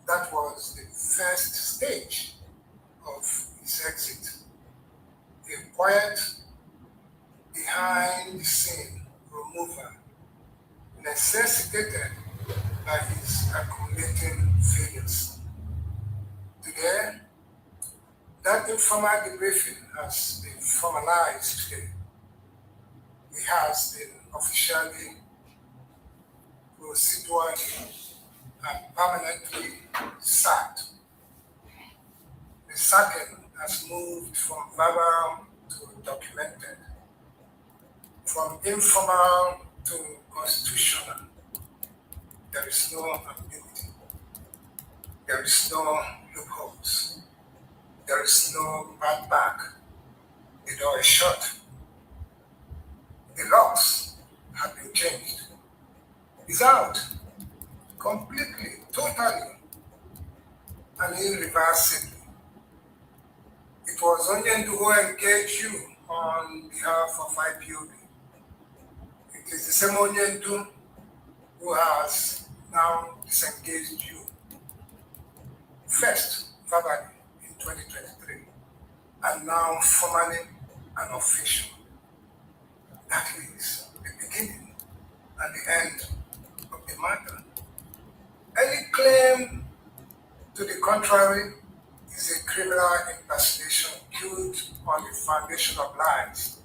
That was the first stage of his exit. A quiet, behind-the-scene removal necessitated by his accumulating failures. Today, that informal debriefing has been formalized today. He has been officially, procedurally, and permanently sacked. The sacking has moved from verbal to documented, from informal to constitutional. There is no ambiguity. There is no loopholes. There is no path back. The door is shut. The locks have been changed. It's out. Completely, totally, and irreversibly. It was Onyendu who engaged you on behalf of IPOB. It is the same Onyendu who has now disengaged you. First, verbally, in 2023, and now formally and official. That is the beginning and the end of the matter. Any claim to the contrary is a criminal impersonation built on the foundation of lies,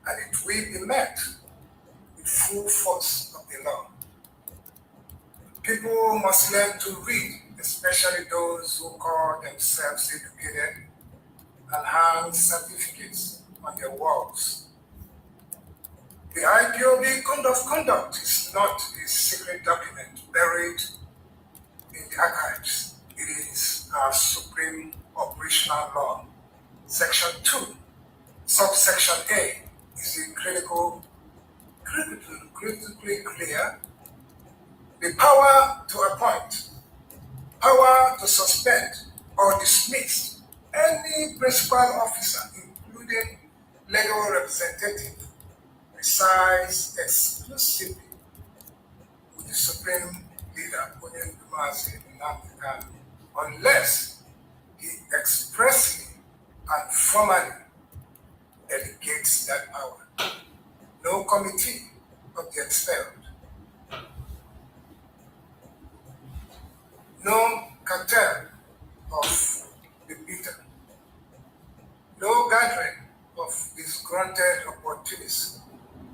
and it will be met with full force of the law. People must learn to read, especially those who call themselves educated and hang certificates on their walls. The IPOB Code of Conduct is not a secret document buried in the archives. It is our supreme operational law. Section 2, subsection A, is a critically clear. The power to appoint, power to suspend or dismiss any principal officer, including legal representative, resides exclusively with the supreme leader, Mazi Nnamdi Kanu, unless he expressly and formally delegates that power. No committee of the expelled, no cartel of the beaten, no gathering of disgruntled opportunists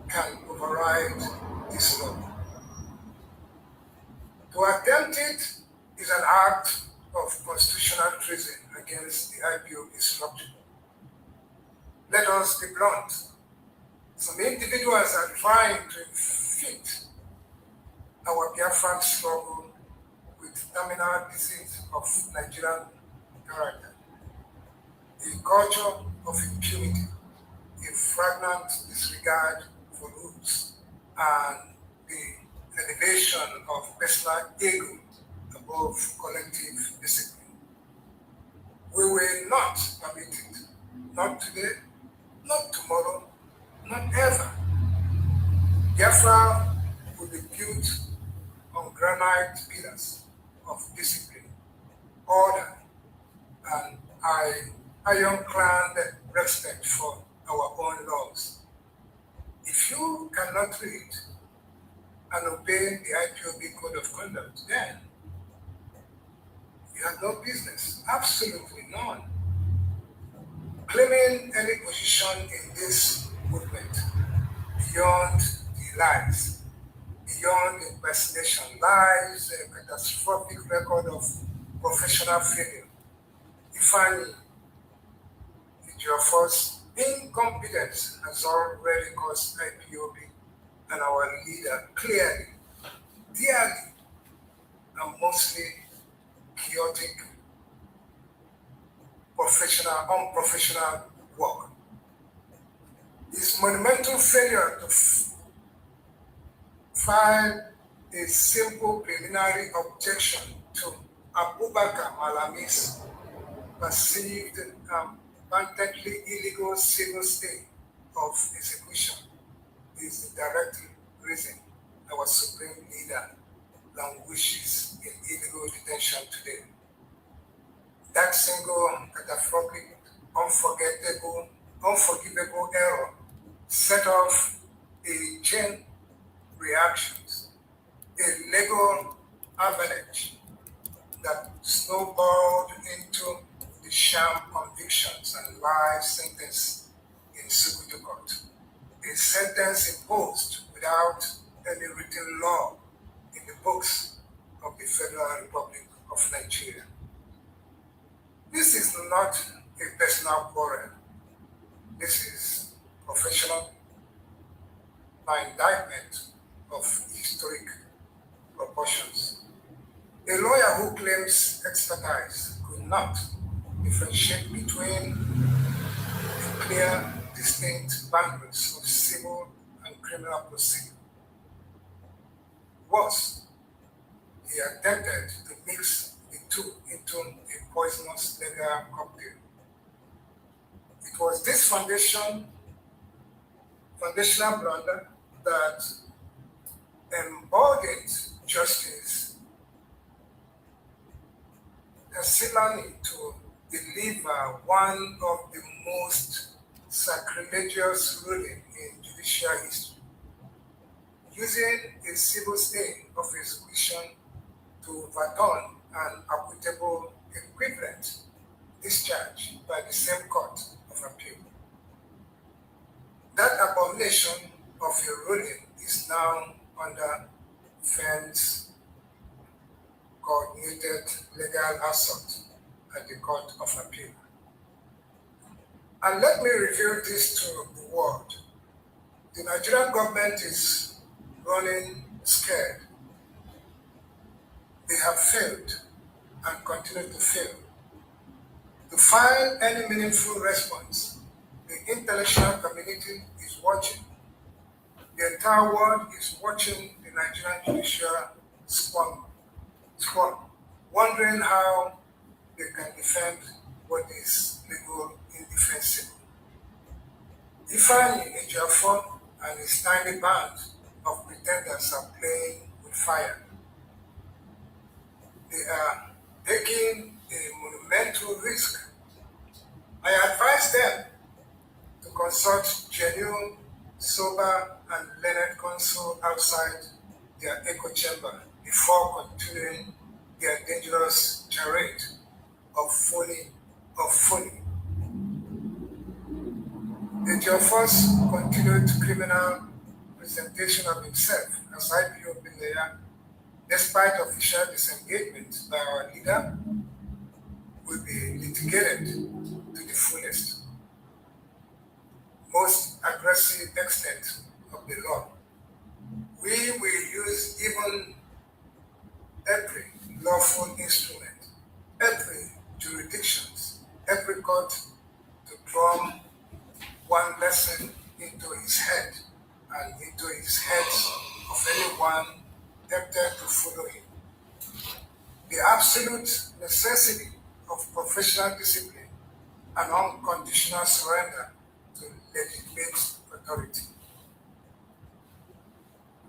can override this law. To attempt it is an act of constitutional treason against the IPOB structure. Let us be blunt. Some individuals are trying to fit our Biafran struggle with terminal disease of Nigerian character, a culture of impunity, a fragrant disregard for rules, and the elevation of personal ego above collective discipline. We will not permit it, not today, not tomorrow, not ever. Biafra will be built on granite pillars of discipline, order, and ironclad respect for our own laws. If you cannot read and obey the IPOB Code of Conduct, then you have no business, absolutely none, claiming any position in this movement beyond the lies, beyond impersonation, lies, a catastrophic record of professional failure. Defining your first incompetence has already caused IPOB and our leader clearly, dearly, and mostly chaotic, unprofessional work. His monumental failure to file a simple preliminary objection to Abubakar Malami's perceived patently illegal civil stay of execution is the direct reason our supreme leader languishes in illegal detention today. That single catastrophic, unforgivable error set off a chain reactions, a legal avalanche that snowballed into the sham convictions and life sentence in Sukutu Court. A sentence imposed without any written law in the books of the Federal Republic of Nigeria. This is not a personal quarrel. This is professional, an indictment of historic proportions. A lawyer who claims expertise could not differentiate between the clear, distinct boundaries of civil and criminal proceeding. Worse, he attempted to mix the two into a poisonous legal cocktail. It was this foundational blunder that embodied justice Kasilani to deliver one of the most sacrilegious rulings in judicial history, using a civil stay of execution to overturn an equitable equivalent discharge by the same court of appeal. That abomination of a ruling is now under Fen's coordinated legal assault at the Court of Appeal. And let me reveal this to the world. The Nigerian government is running scared. They have failed and continue to fail. To find any meaningful response, the international community is watching. The entire world is watching the Nigerian judicial squad, wondering how they can defend what is legal indefensible. Ifeanyi Ejiofor and his tiny band of pretenders are playing with fire. They are taking a monumental risk. I advise them to consult genuine, sober, and learned counsel outside their echo chamber before continuing their dangerous charade of folly. Ejiofor's continued criminal presentation of himself as IPOB lawyer, despite official disengagement by our leader, will be litigated to the fullest, most aggressive extent of the law. We will use even every lawful instrument, every jurisdictions, every court to drum one lesson into his head and into his heads of anyone tempted to follow him. The absolute necessity of professional discipline and unconditional surrender to legitimate authority.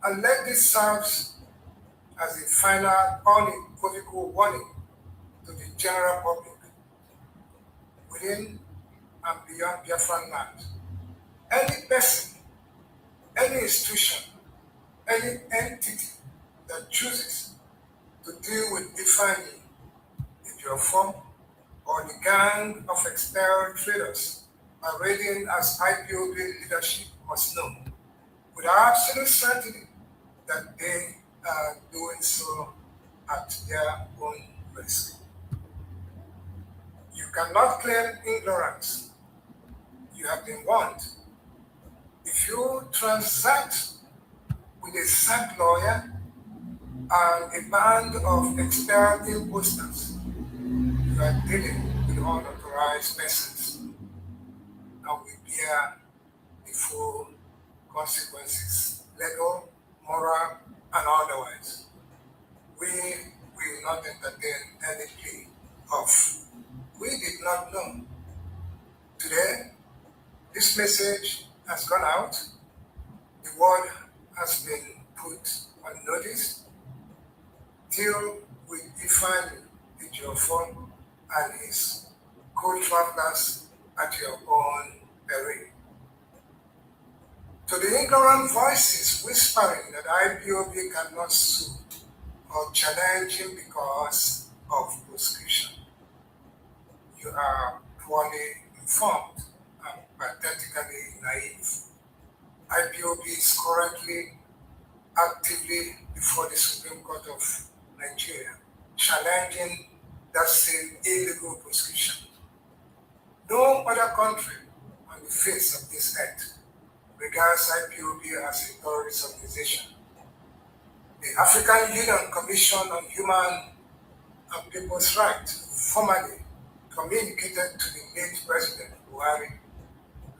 And let this serve as a final unequivocal warning to the general public within and beyond Biafran land. Any person, any institution, any entity that chooses to deal with Ifeanyi Ejiofor or the gang of expelled traders parading as IPOB leadership must know with absolute certainty that they are doing so at their own risk. You cannot claim ignorance. You have been warned. If you transact with a sacked lawyer and a band of expelled imposters, you are dealing with unauthorized persons and will bear the full consequences, legal, moral, and otherwise. We will not entertain any plea of "we did not know." Today, this message has gone out. The word has been put on notice. Deal with Ifeanyi Ejiofor and his co-travelers at your own peril. To the ignorant voices whispering that IPOB cannot sue or challenge him because of prosecution, you are poorly informed and pathetically naive. IPOB is currently actively before the Supreme Court of Nigeria, challenging that same illegal prosecution. No other country on the face of this earth regards IPOB as a terrorist organization. The African Union Commission on Human and People's Rights formally communicated to the late President Buhari,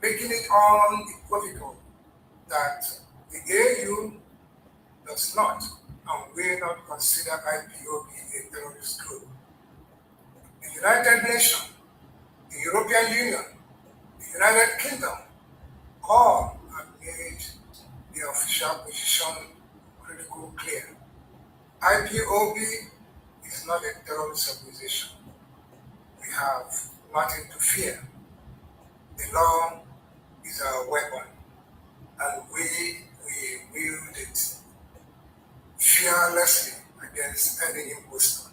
making it unequivocal that the AU does not and will not consider IPOB a terrorist group. The United Nations, the European Union, the United Kingdom, all have made the official position critical clear. IPOB is not a terrorist organization. We have nothing to fear. The law is our weapon, and we wield it fearlessly against any impostor.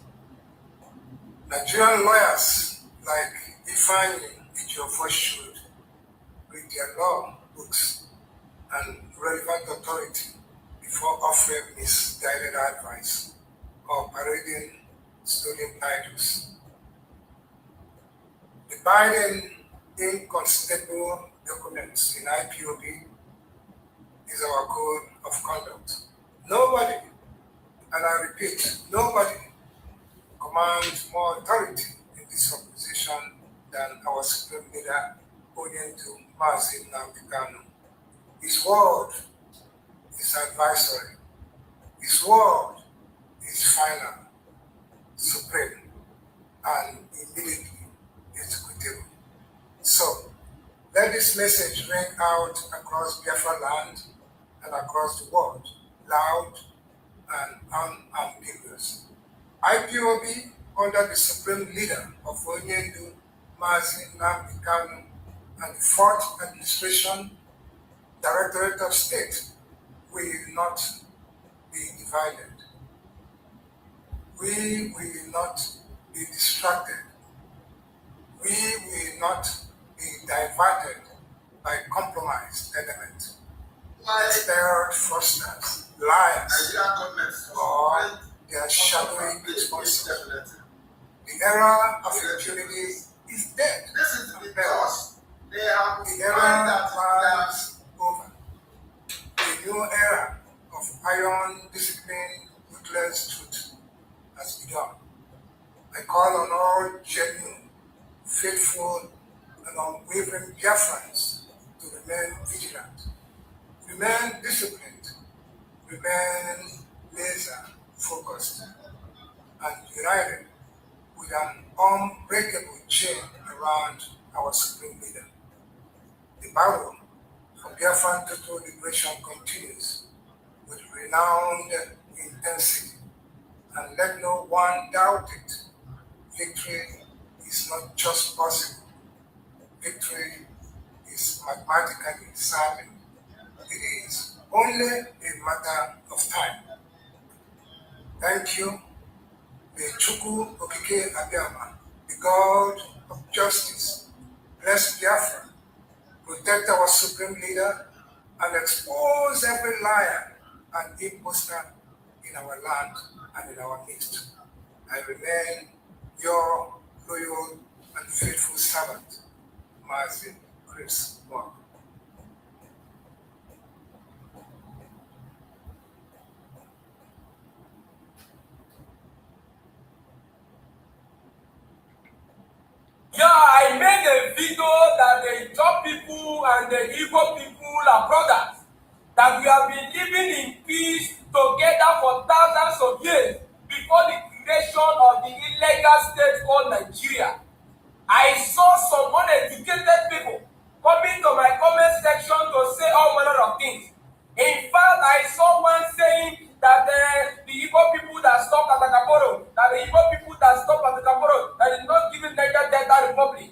Nigerian lawyers like Ifeanyi Ejiofor should read their law books and relevant authority before offering misguided advice or parading stolen titles. The Biden inconstable documents in IPOB is our code of conduct. Nobody, and I repeat, nobody commands more authority in this organization than our supreme leader, Mazi Nnamdi Kanu. His word is advisory. His word is final, supreme, and immediately executable. So, let this message ring out across Biafra land and across the world, loud and unambiguous. IPOB, under the supreme leader of Onyendu, Mazi Nnamdi Kanu, and the Fourth Administration, Directorate of State, will not be divided. We will not be distracted. We will not be diverted by compromised elements, sterile fraudsters, liars, or their shadowy sponsors. The era of impunity is dead. This is because the era lies over. The new era of iron, discipline, ruthless truth has begun. I call on all genuine, faithful, and unwavering Biafrans to remain vigilant, remain disciplined, remain laser focused, and united with an unbreakable chain around our supreme leader. The battle for Biafran total liberation continues with renowned intensity, and let no one doubt it. Victory is not just possible. Victory is mathematically certain. It is only a matter of time. Thank you. May Chukwu Okike Abiyama, the God of justice, bless Biafra, protect our supreme leader, and expose every liar and impostor in our land and in our midst. I remain your loyal and faithful servant, Mazi Chris Moore. Yeah, I made a video that the Ijaw people and the Igbo people are brothers, that we have been living in peace together for thousands of years before the creation of the illegal state called Nigeria. I saw some uneducated people coming to my comment section to say all manner of things. In fact, I saw one saying that the Igbo people that stopped at Akaporo, that the Igbo people that stopped at Akaporo, that did not give it Niger Delta Republic.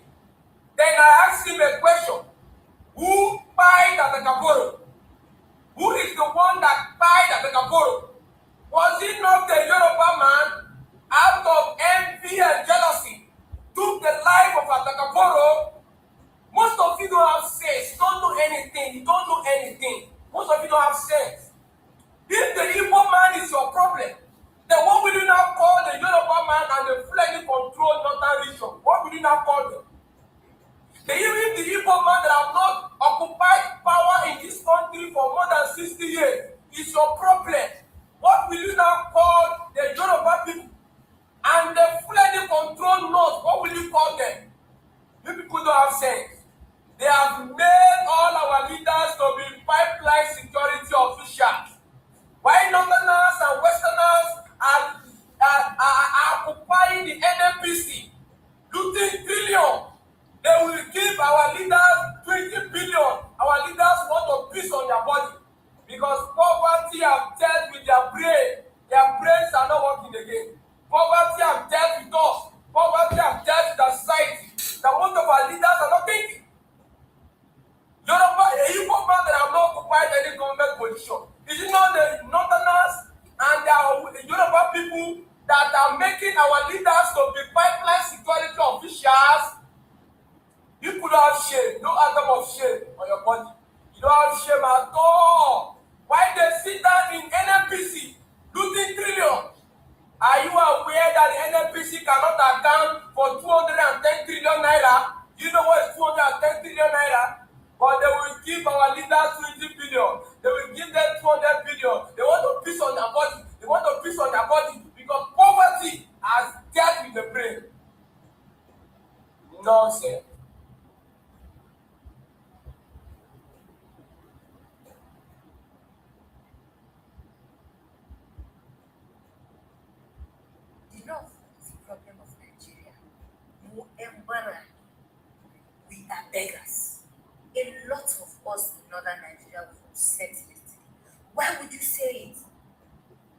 Then I asked him a question. Who died at Akaporo? Who is the one that died at Akaporo? Was it not the Yoruba man, out of envy and jealousy, took the life of Atakaporo? Most of you don't have sense. You don't know anything. You don't know anything. Most of you don't have sense. If the Igbo man is your problem, then what will you now call the Yoruba man and the Fulani controlled northern region? What will you now call them? Even the Igbo man that have not occupied power in this country for more than 60 years is your problem. What will you now call the Yoruba people? And the Fulani controlled north, what will you call them? nonsense. They have made all our leaders to be pipeline security officials. While Northerners and Westerners are occupying the NNPC, looting trillion. They will give our leaders 20 billion. Our leaders want to piss on their body because poverty have dealt with their brain. Their brains are not working again. Poverty have dealt with us. Poverty have dealt with our society. The most of our leaders are not thinking. Yoruba, a Igbo man that have not occupied any government position. Is it not the Northerners and the Yoruba people that are making our leaders to be pipeline security officials? You could have shame, no atom of shame on your body. You don't have shame at all. Why they sit down in NNPC looting trillions? Are you aware that the NNPC cannot account for 210 trillion naira? You know what is 210 trillion naira? But they will give our leaders 20 billion. They will give them 200 billion. They want to piss on their body. They want to piss on their body because poverty has dealt with the brain. Nonsense. Enough is the problem of Nigeria. No embarrass. We are beggars. A lot of us in northern Nigeria will upset it. Why would you say it?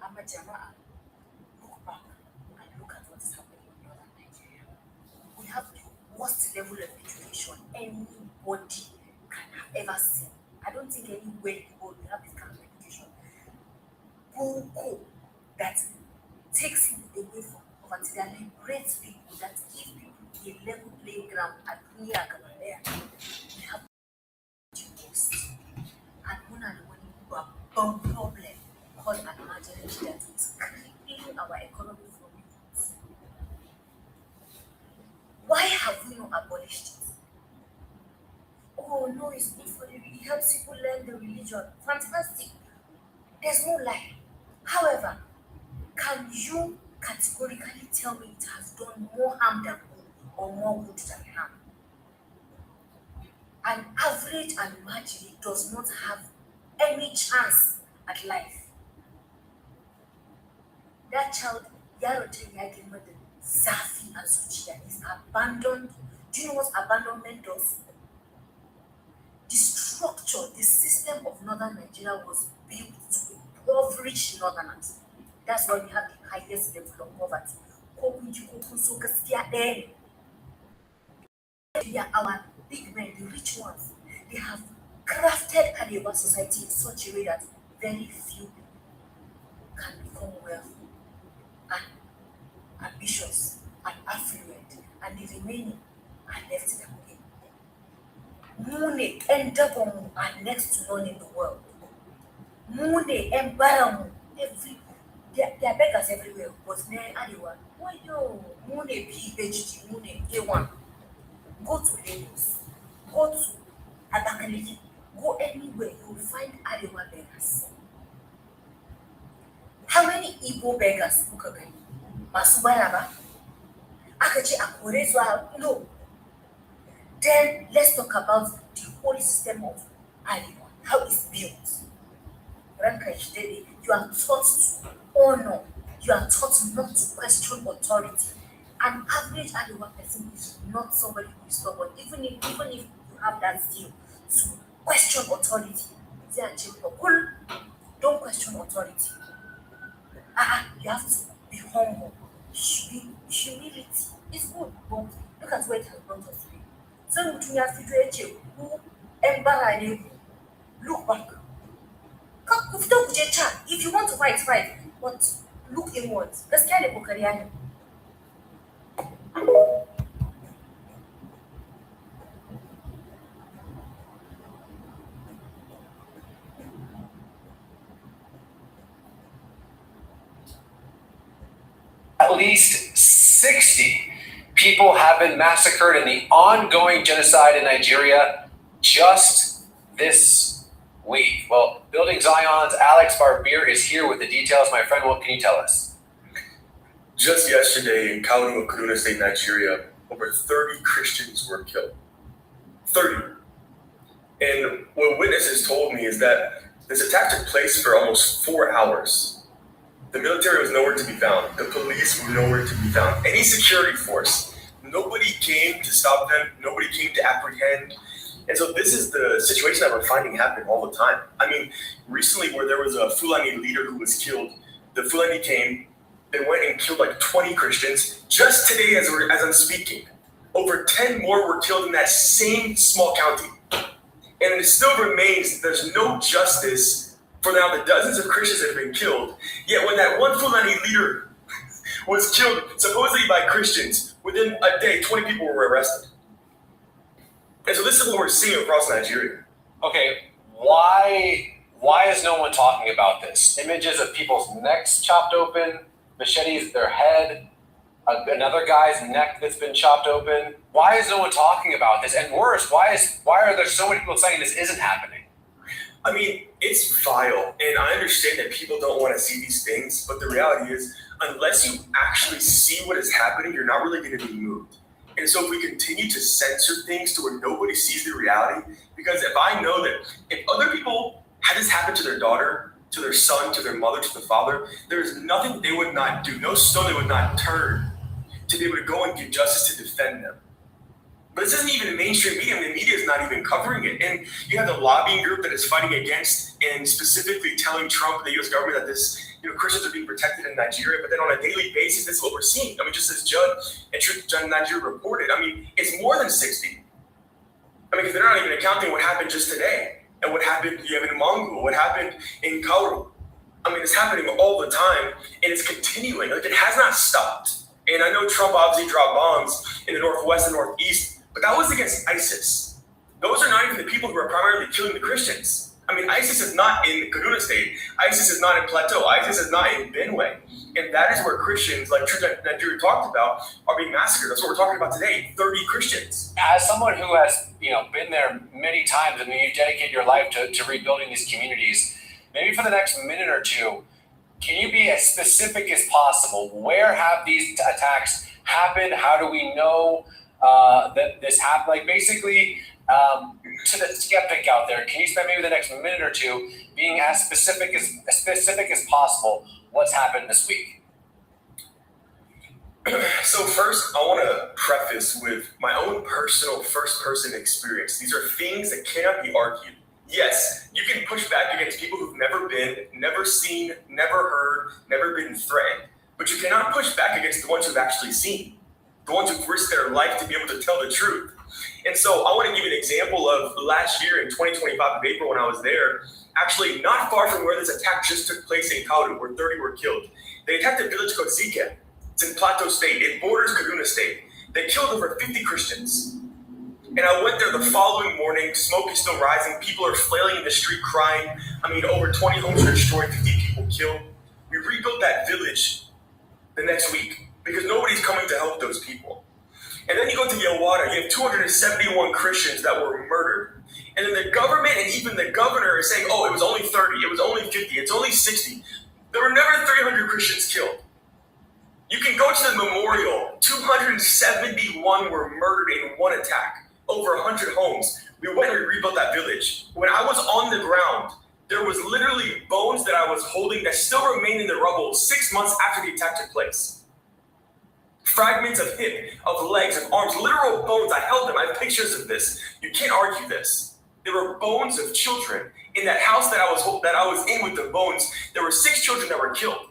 Amajama, look back and look at what is happening in northern Nigeria. We have the worst level of education anybody can have ever seen. I don't think anywhere in the world we have this kind of education. Go that takes it away from poverty, that liberates people, that gives people a level playing ground at Dunia Kabaya. We have and one and one problem called an emergency that is crippling our economy from roots. Why have we not abolished it? Oh no, it's good for the it helps people learn the religion. Fantastic. There's no lie. However, can you categorically tell me it has done more harm than good or more good than harm? An average and marginally does not have any chance at life. That child, Yarote Yagimada, Safi and Suchia, is abandoned. Do you know what abandonment does? The structure, the system of northern Nigeria was built to impoverish northerners. That's why we have the highest level of poverty. They are our big men, the rich ones. They have crafted Arewa society in such a way that very few people can become wealthy and ambitious and affluent, and the remaining are left them again. Mune and Dabomu are next to none in the world. Mune and Baramu, there are beggars everywhere, but near Arewa. Why yo? Mune PhD, Mune A1. Go to Lagos, go to Abakaliki, go anywhere, you will find Arewa beggars. How many Igbo beggars who can be? Masubaraba? Akachi Akorezwa? No. Then let's talk about the whole system of Arewa, how it's built. You are taught to honor, you are taught not to question authority. An average Arewa person is not somebody who is stubborn, even if you have that zeal to question authority. Don't question authority. You have to be humble. Humility is good, but look at where it has brought us today. So you have to who embarrass you. Look back. If you want to fight, fight. But look inwards. Let's get a Bukariani. At least 60 people have been massacred in the ongoing genocide in Nigeria just this week. Well, Building Zion's Alex Barbier is here with the details. My friend, what can you tell us? Just yesterday in Kanu, Kaduna State, Nigeria, over 30 Christians were killed. 30. And what witnesses told me is that this attack took place for almost 4 hours. The military was nowhere to be found. The police were nowhere to be found. Any security force, nobody came to stop them. Nobody came to apprehend. And so this is the situation that we're finding happen all the time. I mean, recently where there was a Fulani leader who was killed, the Fulani came, they went and killed like 20 Christians. Just today as I'm speaking, over 10 more were killed in that same small county. And it still remains, there's no justice for now the dozens of Christians that have been killed. Yet when that one Fulani leader was killed, supposedly by Christians, within a day, 20 people were arrested. And so this is what we're seeing across Nigeria. Okay, why is no one talking about this? Images of people's necks chopped open, machetes to their head, another guy's neck that's been chopped open. Why is no one talking about this? And worse, why are there so many people saying this isn't happening? I mean, it's vile, and I understand that people don't want to see these things, but the reality is, unless you actually see what is happening, you're not really going to be moved. And so if we continue to censor things to where nobody sees the reality, because if I know that if other people had this happen to their daughter, to their son, to their mother, to the father, there is nothing they would not do, no stone they would not turn to be able to go and give justice to defend them. But this isn't even in mainstream media, and the media is not even covering it. And you have the lobbying group that is fighting against and specifically telling Trump and the U.S. government that this, Christians are being protected in Nigeria. But then on a daily basis, this is what we're seeing. I mean, just as Judd and Truth Nigeria reported, I mean, it's more than 60. I mean, because they're not even accounting what happened just today and what happened in Mongo, what happened in Kauru. I mean, it's happening all the time, and it's continuing. Like, it has not stopped. And I know Trump obviously dropped bombs in the Northwest and Northeast, but that was against ISIS. Those are not even the people who are primarily killing the Christians. I mean, ISIS is not in Kaduna State. ISIS is not in Plateau. ISIS is not in Benue. And that is where Christians, like Nigeria talked about, are being massacred. That's what we're talking about today, 30 Christians. As someone who has been there many times, and you've dedicated your life to rebuilding these communities, maybe for the next minute or two, can you be as specific as possible? Where have these attacks happened? How do we know that this happened? Like, basically, to the skeptic out there, can you spend maybe the next minute or two being as specific as possible what's happened this week? So first, I want to preface with my own personal first-person experience. These are things that cannot be argued. Yes, you can push back against people who've never been, never seen, never heard, never been threatened. But you cannot push back against the ones who've actually seen, the ones who've risked their life to be able to tell the truth. And so I want to give you an example of last year in 2025 of April when I was there, actually not far from where this attack just took place in Kauru, where 30 were killed. They attacked a village called Zike. It's in Plateau State. It borders Kaduna State. They killed over 50 Christians. And I went there the following morning. Smoke is still rising. People are flailing in the street crying. I mean, over 20 homes were destroyed, 50 people killed. We rebuilt that village the next week because nobody's coming to help those people. And then you go to Yawada, you have 271 Christians that were murdered. And then the government and even the governor is saying, oh, it was only 30, it was only 50, it's only 60. There were never 300 Christians killed. You can go to the memorial. 271 were murdered in one attack. Over 100 homes. We went and rebuilt that village. When I was on the ground, there was literally bones that I was holding that still remain in the rubble 6 months after the attack took place. Fragments of hip, of legs, of arms, literal bones. I held them. I have pictures of this. You can't argue this. There were bones of children in that house that I was in with the bones. There were 6 children that were killed.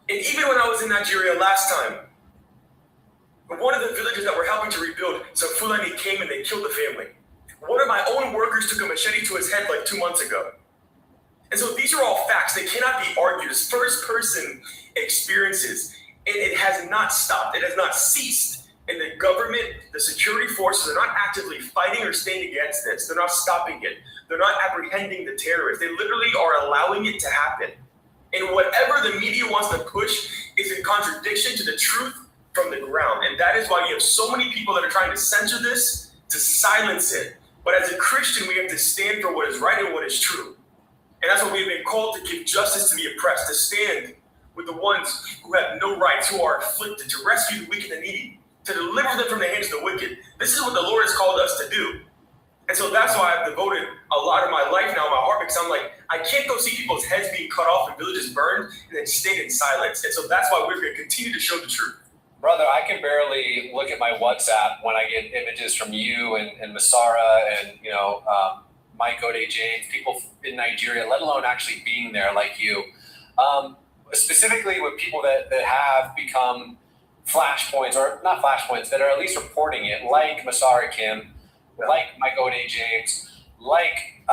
And even when I was in Nigeria last time, one of the villages that we're helping to rebuild, some Fulani came and they killed the family. One of my own workers took a machete to his head like 2 months ago. And so these are all facts. They cannot be argued. It's first-person experiences, and it has not stopped. It has not ceased. And the government, the security forces are not actively fighting or staying against this. They're not stopping it. They're not apprehending the terrorists. They literally are allowing it to happen. And whatever the media wants to push is in contradiction to the truth from the ground. And that is why you have so many people that are trying to censor this, to silence it. But as a Christian, we have to stand for what is right and what is true. And that's what we've been called to give justice to the oppressed, to stand with the ones who have no rights, who are afflicted, to rescue the weak and the needy, to deliver them from the hands of the wicked. This is what the Lord has called us to do. And so that's why I've devoted a lot of my life now, my heart, because I'm like, I can't go see people's heads being cut off and villages burned and then stay in silence. And so that's why we're going to continue to show the truth. Brother, I can barely look at my WhatsApp when I get images from you and Masara and, Mike Ode James, people in Nigeria, let alone actually being there like you. Specifically with people that have become flashpoints, or not flashpoints, that are at least reporting it, like Masari Kim, like Mike Ode James, like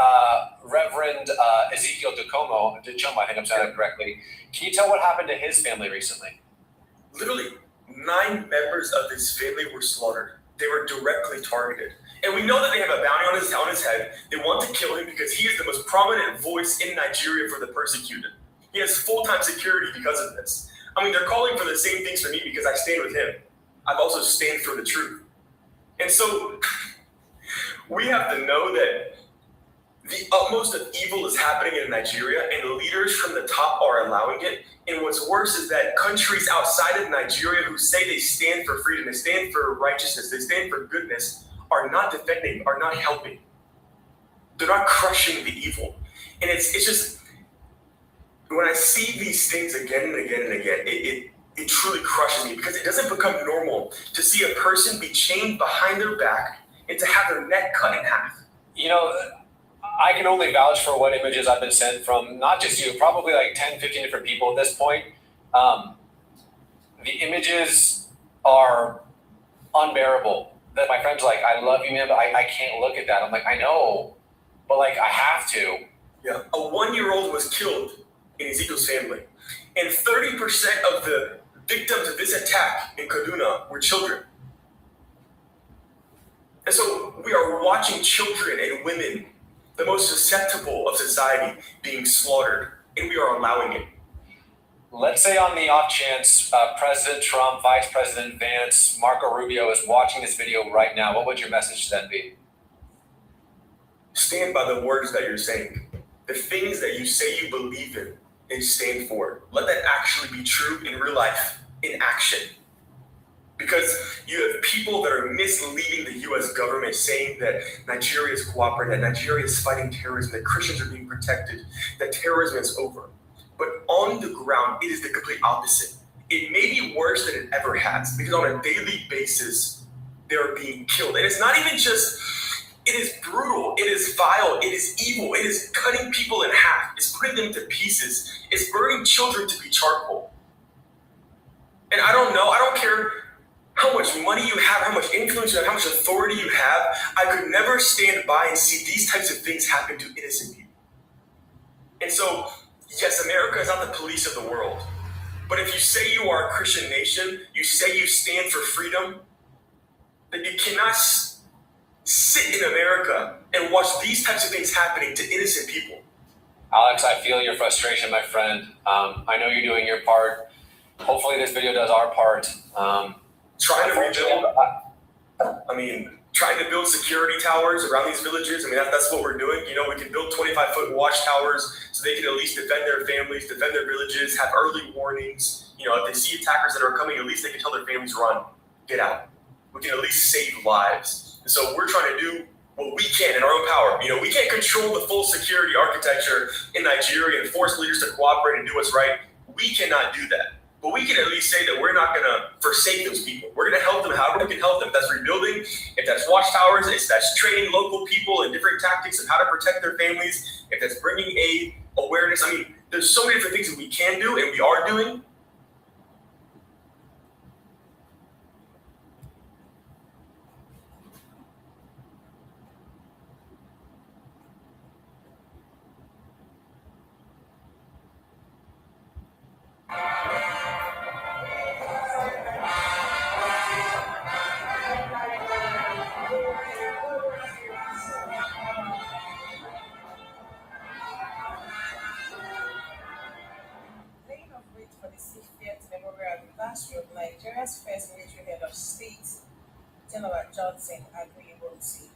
Reverend Ezekiel Duchomo, I think I'm saying that correctly. Can you tell what happened to his family recently? Literally, 9 members of his family were slaughtered. They were directly targeted. And we know that they have a bounty on his head. They want to kill him because he is the most prominent voice in Nigeria for the persecuted. He has full-time security because of this. I mean, they're calling for the same things for me because I stand with him. I've also stand for the truth. And so we have to know that the utmost of evil is happening in Nigeria, and leaders from the top are allowing it. And what's worse is that countries outside of Nigeria who say they stand for freedom, they stand for righteousness, they stand for goodness, are not defending, are not helping. They're not crushing the evil. And it's just, when I see these things again and again and again, it truly crushes me, because it doesn't become normal to see a person be chained behind their back and to have their neck cut in half. I can only vouch for what images I've been sent from, not just you, probably like 10, 15 different people at this point. The images are unbearable. That my friends are like, I love you, man, but I can't look at that. I'm like, I know, but like, I have to. Yeah, a 1-year-old was killed in Ezekiel's family. And 30% of the victims of this attack in Kaduna were children. And so we are watching children and women, the most susceptible of society, being slaughtered, and we are allowing it. Let's say on the off chance President Trump, Vice President Vance, Marco Rubio is watching this video right now, what would your message to them be? Stand by the words that you're saying. The things that you say you believe in, and stand for it. Let that actually be true in real life, in action. Because you have people that are misleading the U.S. government, saying that Nigeria is cooperating, that Nigeria is fighting terrorism, that Christians are being protected, that terrorism is over. But on the ground, it is the complete opposite. It may be worse than it ever has, because on a daily basis, they're being killed. And it's not even just, it is brutal, it is vile, it is evil, it is cutting people in half, it's putting them to pieces, it's burning children to be charcoal. And I don't care how much money you have, how much influence you have, how much authority you have. I could never stand by and see these types of things happen to innocent people. And so, yes, America is not the police of the world. But if you say you are a Christian nation, you say you stand for freedom, then you cannot sit in America and watch these types of things happening to innocent people. Alex, I feel your frustration, my friend. I know you're doing your part. Hopefully this video does our part. Trying to build security towers around these villages. I mean, that's what we're doing. We can build 25-foot watchtowers so they can at least defend their families, defend their villages, have early warnings. If they see attackers that are coming, at least they can tell their families, run, get out. We can at least save lives. And so we're trying to do what we can in our own power. We can't control the full security architecture in Nigeria and force leaders to cooperate and do what's right. We cannot do that. But we can at least say that we're not going to forsake those people. We're going to help them however we can help them. If that's rebuilding, if that's watchtowers, if that's training local people in different tactics of how to protect their families, if that's bringing aid, awareness. I mean, there's so many different things that we can do and we are doing. Of Nigeria's first military head of state, General Johnson Aguiyi-Ironsi,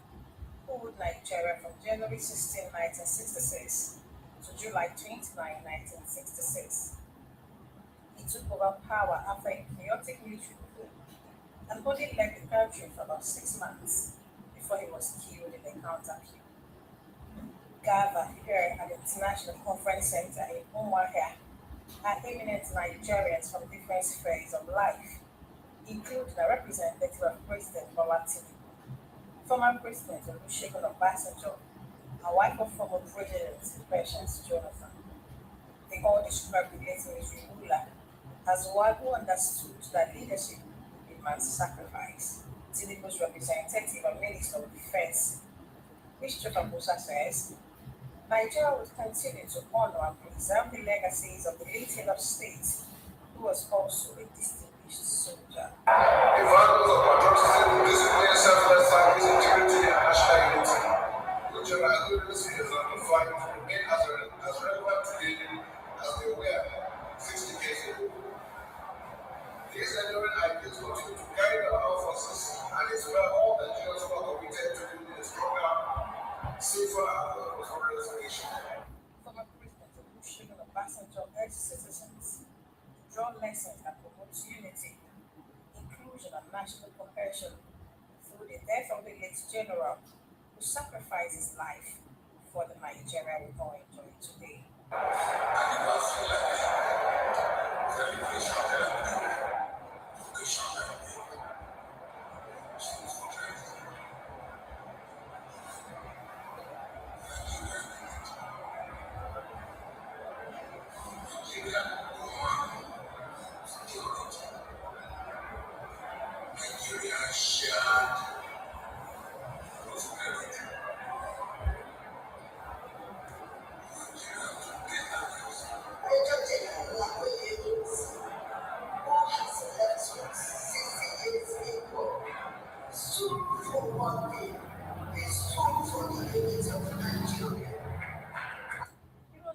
who ruled Nigeria from January 16, 1966 to July 29, 1966. He took over power after a chaotic military coup and only left the country for about 6 months before he was killed in a counter coup. Gathered here at the International Conference Center in Umuahia are eminent Nigerians from different spheres of life, including a representative of President Bola Tinubu, former President Olusegun Obasanjo, a wife of former President Patience Jonathan. They all described the late military ruler as one who understood that leadership demands sacrifice. Tinubu's representative and Minister of Defense, Christopher Musa, says Nigeria will continue to honor and preserve the legacies of the late head of state, who was also a distinguished soldier. The values of patriotism, discipline, selfless service, integrity, and national unity, which are accuracy is amplified to remain as relevant today as they were 60 years ago. These enduring ideas continue to guide our forces and inspire all Nigerians who are committed to building a stronger, safer, and more prosperous nation. Former President Olusegun Obasanjo urged citizens to draw lessons that promote unity, inclusion, and national cohesion through the death of the late general who sacrificed his life for the Nigeria we all enjoy today.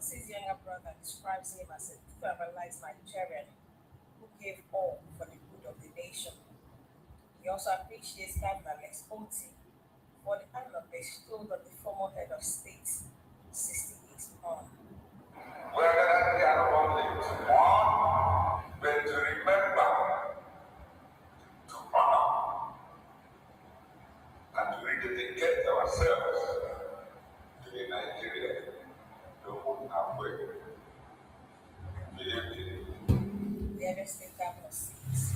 His younger brother describes him as a fertilized Nigerian who gave all for the good of the nation. He also appreciates Cardinal Oti for the honor bestowed on the former head of state 60 years on. Whether they are only to mourn, but to remember, to honor, and to rededicate ourselves to the Nigeria to whom our way. The other state governor says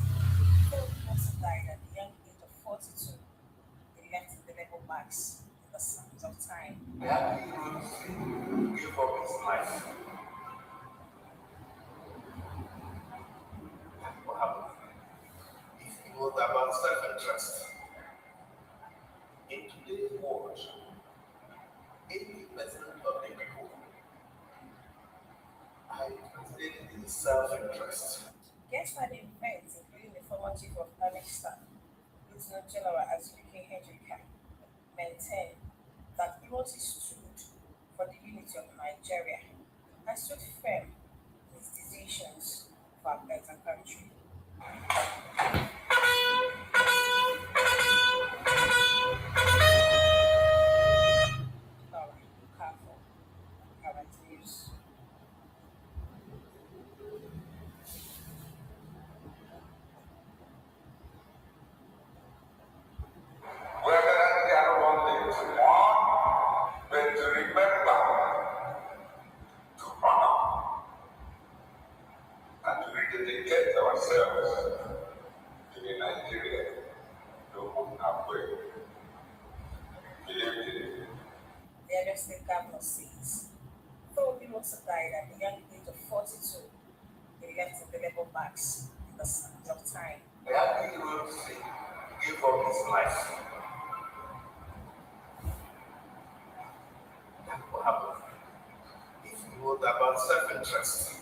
Philip also died at the young age of 42. He left indelible marks in the sands of time. That he gave up his life. What happened? If it was about self-interest, in today's world, 80% of the people are interested in self-interest. Guests at the event, including the former chief of army staff, Lieutenant General Azubike Hendrika, maintained that Iwoti stood for the unity of Nigeria and stood firm in his decisions for a better country. Laura Okafor, Current News. Whether they are only to mourn, but to remember, to honor, and to rededicate ourselves to the Nigeria to whom our way. Believe in it. The other state governor says, though he also died at the young age of 42, he left indelible marks in the sands of time. That he will see, give up his life. That will happen if it was about self-interest.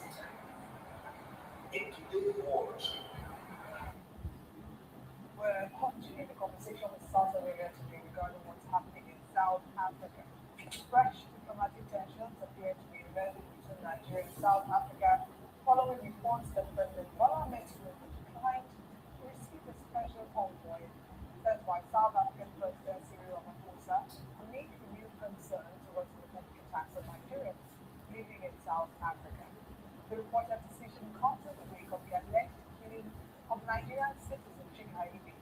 In today's world, we're continuing the conversation with South Arabia today regarding what's happening in South Africa. Fresh diplomatic tensions appear to be emerging between Nigeria and South Africa following reports that President Bola Tinubu declined to receive a special envoy sent by South African President Cyril Ramaphosa amid renewed concern towards the potential attacks on Nigerians living in South Africa. The reported decision comes in the wake of the alleged killing of Nigerian citizen Chika Ibe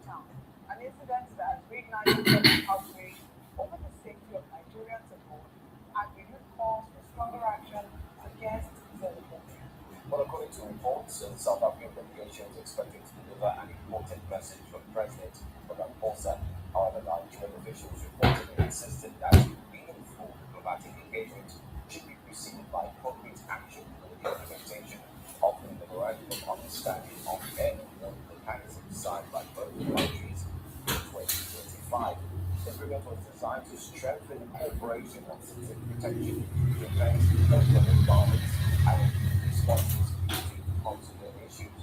town, an incident that has reignited public outrage over the safety of Nigerians abroad and renewed calls for stronger action against xenophobia. Well, according to reports, the South African delegation is expected to deliver an important message from President Ramaphosa. However, Nigerian officials reportedly insisted that meaningful diplomatic engagement should be preceded by concrete action for the implementation of the memorandum of understanding on air mechanism signed by both countries in 2025. The agreement was designed to strengthen cooperation on citizen protection, defense, local violence, and responses to consular issues.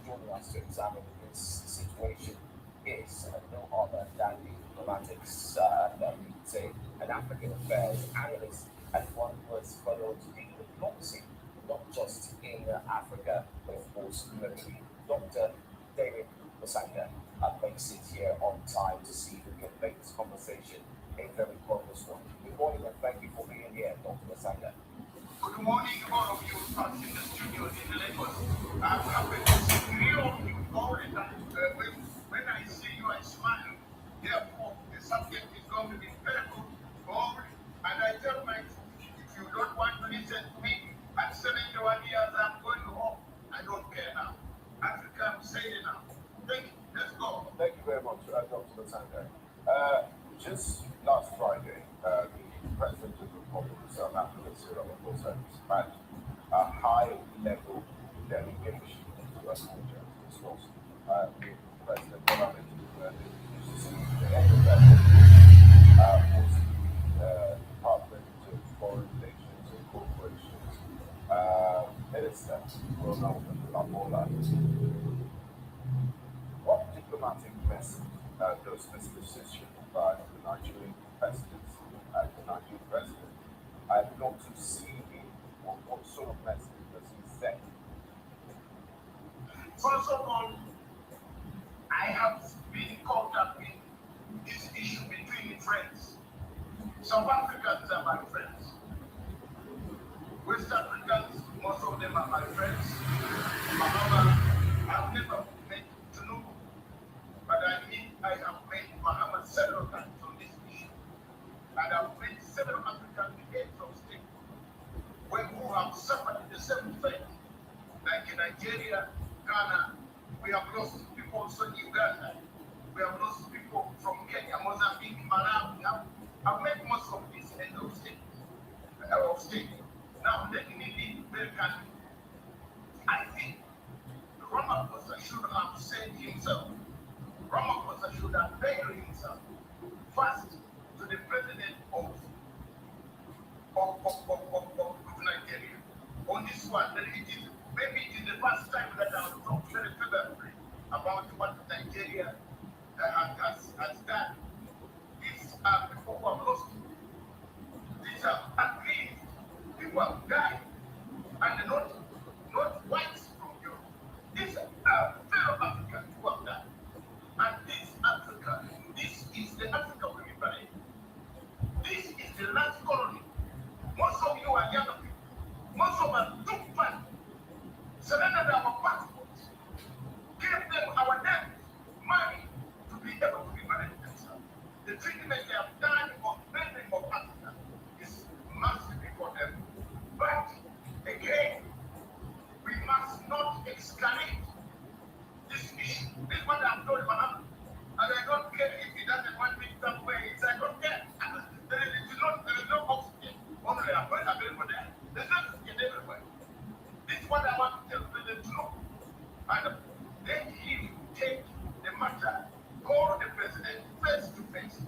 Joining us to examine this situation is no other than the diplomatics, that we could say, an African affairs analyst and one who has followed diplomacy, not just in Africa, but of course globally. Dr. David Masanga makes it here on time to see if we can make this conversation a very close one. Good morning and thank you for being here, Dr. Masanga. Good morning, all of you in the studio in Lagos. I'm happy to see three of you all the time. When I see you, I smile. Therefore, the subject is going to be very good, bold, and I tell my if you don't want to listen to me, at 71 years, I'm going home. I don't care now. Africa, I'm saying now. Thank you. Let's go. Thank you very much, Dr. Masanga. Just last Friday, the President of the Republic of South Africa, Cyril Ramaphosa, dispatched a high-level delegation to Abuja. This was with President Bola Tinubu, the head of that was the Department of Foreign Relations and Corporations Minister, Ronald Lamola. What diplomatic message does this decision by the Nigerian presidency and the Nigerian president? I'd love to see him. What sort of message does he send? First of all, I have been caught up in this issue between friends. South Africans are my friends. West Africans, most of them are my friends. However, I've never met Tinubu, but I have met Mohammed several times on this issue. And I've met several African heads of state who have suffered the same fate. Like in Nigeria, Ghana, we have lost people also in Uganda. We have lost people from Kenya, Mozambique, Malawi. I've met most of these heads of state. Now, let me be very candid. I think Ramaphosa should have said himself, Ramaphosa should have veiled himself first to the president of Nigeria. On this one, maybe it is the first time that I will talk very favorably about what Nigeria has done. These are people who have lost. These are at least people who have died, and not whites from Europe. These are fellow Africans who have died. And this Africa, this is the Africa we liberate. This is the last colony. Most of you are young people. Most of us took part, surrendered our passports, gave them our names, money to be able to liberate themselves. The treatment they have done of many of Africa is massive for them. But again, we must not escalate this issue. This is what I'm told Mohammed. And I don't care if he doesn't want me somewhere. I don't care. There is no oxygen. Only available there. There's no oxygen everywhere. This is what I want to tell President Trump. And let him take the matter, call the president face to face.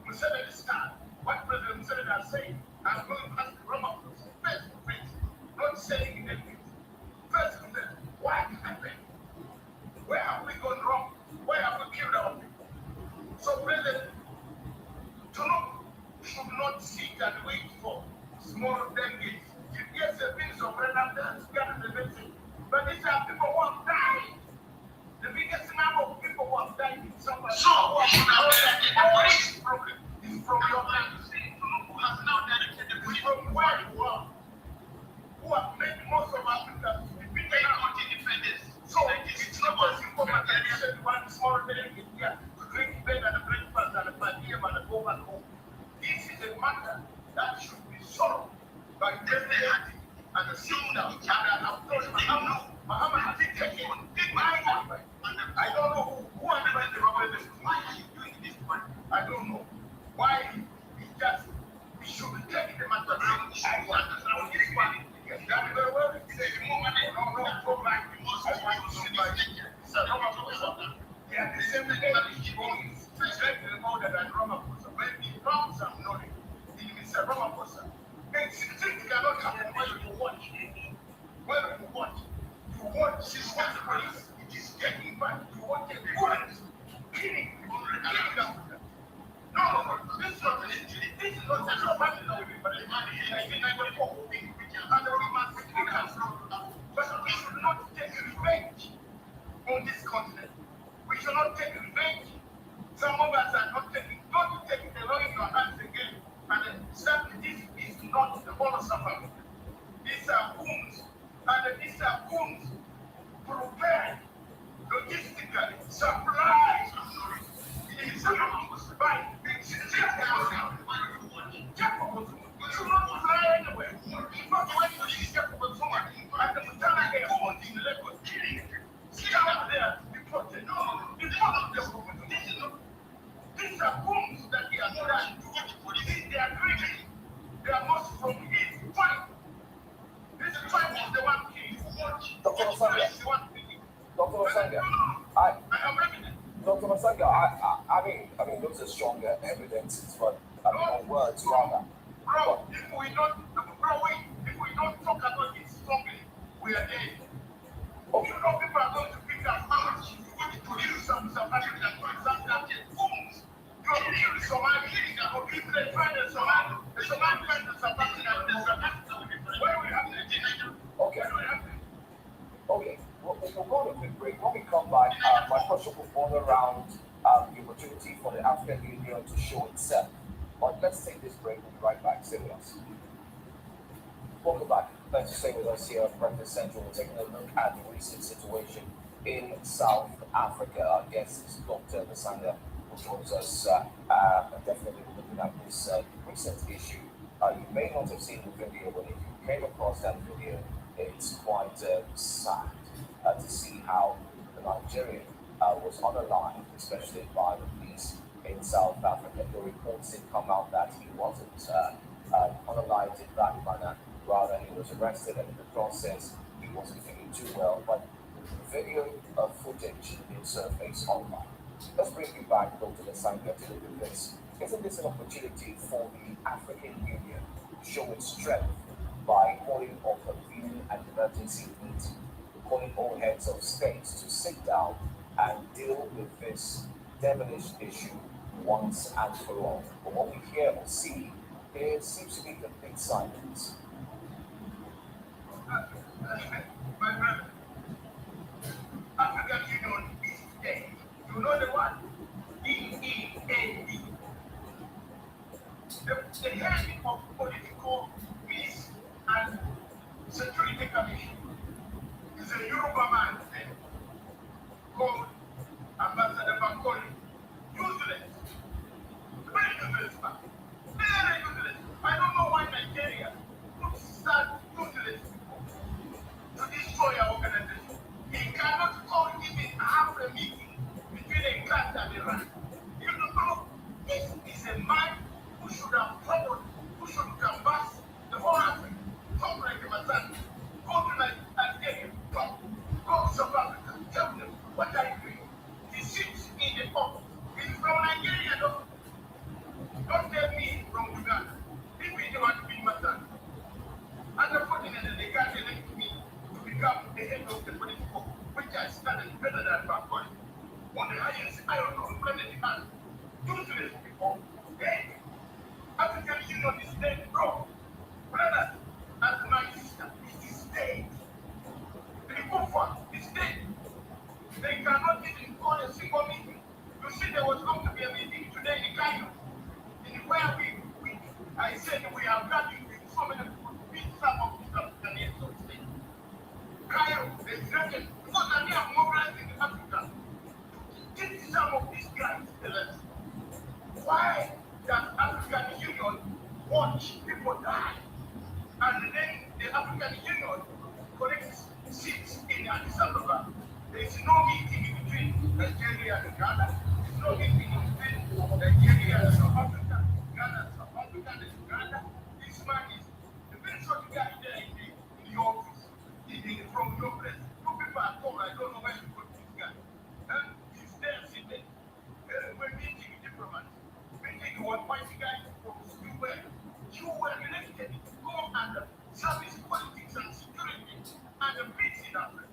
Museveni stand. What President Museveni has said, I'm going to ask Ramaphosa face to face. Not saying anything. Face to face. What happened? Where have we gone wrong? Where have we killed our people? So President Trump should not sit and wait for small delegates. Yes, the things of redundance, the message. But these are people who have died. The biggest number of people who have died in somewhere. So, you should have the police problem is from your man. Who has now done go back home. This is a matter that should be solved by definitely and the similar. And I've told Muhammad has taken my advice. I don't know who advised the government. Why are you doing this one? I don't know. Why it's just we should be taking the matter. I understand this one. That very well. No, go back. I want to see my they are the same thing that is going. Especially the more that I Ramaphosa. When he comes and knowing, he is a Ramaphosa. Things cannot happen when you watch. When you watch, system police. It is getting back. You watch a violence, killing people, killing them. No, this is not an injury. This is not a family, but a man in 1994. And the woman but we should not take revenge on this continent. We should not take revenge. Some of us are not taking, don't take the law in your hands again. And certainly this is not the whole of South Africa. These are wounds. And these are wounds prepared logistically, supplies. It is by you should not fly anywhere. Not when you see someone and the Mutana here in Lagos killing. See out there, deported. No, deported. These are wounds that they are done. They are grieving. They are most from his fight. This fight is the one killing. Dr. Masanga, I am evident. Dr. Masanga, I mean, those are stronger evidences, but on words rather. Bro, if we don't talk about it strongly, we are dead. Okay. You know, people are going to pick up arms to kill some African fools. You are killing Somali, or people they find in Somali. The Somali find the South African. Where we have the okay. Okay. We'll go to a quick break. When we come back, my question will fall around the opportunity for the African Union to show itself. But let's take this break. We'll be right back. Stay with us. Welcome back. Thanks for staying with us here at Breakfast Central. We're taking a look at the recent situation in South Africa. Our guest is Dr. Masanga, who joins us. Definitely looking at this recent issue. You may not have seen the video, but if you came across that video, it's quite sad to see how the Nigerian was unaligned, especially by the police in South Africa. The reports did come out that he wasn't unaligned in that manner. Rather, he was arrested, and in the process, he wasn't feeling too well. But video footage did surface online. Let's bring you back, Dr. Masanga, to look at this. Isn't this an opportunity for the African Union to show its strength by calling off a convening an emergency meeting, calling all heads of states to sit down and deal with this devilish issue once and for all? But what we hear or see, there seems to be complete silence. My brother, African Union is dead. You know the one? D-E-A-D. The head of political peace and security commission is a Yoruba man called Ambassador Bakoli. Useless. Very useless man. Very useless. I don't know why Nigeria would start useless people to destroy our organization. He cannot call even half a meeting between a cat and a rat. You don't know. This is a man who should have followed, who should canvass the whole Africa. Talk like a Mazan. Go to Nigeria. Talk. Go to South Africa. Tell them what are you doing. He sits in the office. He's from Nigeria, though. Don't tell me from Uganda. If we want to be Mazan. Unfortunately, they can't elect me to become the head of the political, which I started better than Bakoli. On the highest iron on planet Earth. Useless people. Dead. African Union is dead, bro. Brother, and my sister, it is dead. The Kufa is dead. They cannot even call a single meeting. You see, there was going to be a meeting today in Cairo. In where I said we are gathering with so many people to beat some of these African heads of state. Cairo, they threatened, because they are mobilizing Africa to get some of these guys elected. Why does you want white guys you were elected to go and service politics and security and the peace in Africa.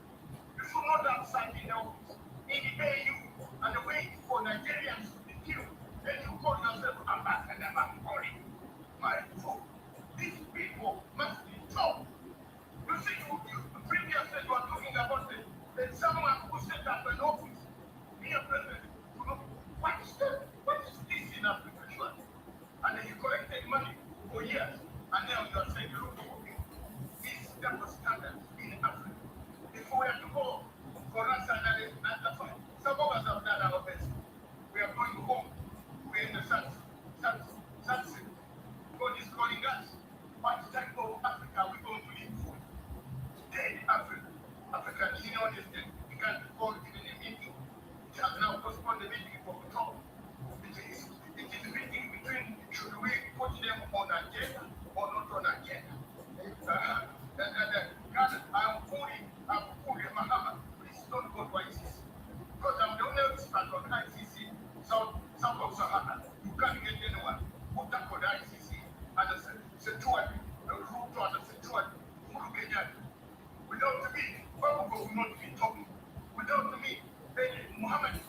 You should not have sat in the office in the AU and wait for Nigerians to be killed. Then you call yourself ambassador Bangori. My fool. These people must be told. You see, previously you are talking about someone who set up an office. Here, President, what is this in Africa, sure? And then you collected money for years, and now you are saying you're looking for this double standard in Africa. If we are to go for us and some of us have done our best. We are going home. We're in the sunset. God is calling us. What type of Africa are we going to live for? Dead Africa. African Union is dead. We can't call it in a meeting. It has now postponed the meeting for control. It is a meeting between should we put them on agenda or not on agenda. I'm pulling Mahama. Please don't go to ICC. Because I'm the only expert on ICC. Some of Sahara. You can't get anyone who tackled ICC and the Security, the root of the Security, without me, Baba will not be talking. Without me, Muhammad,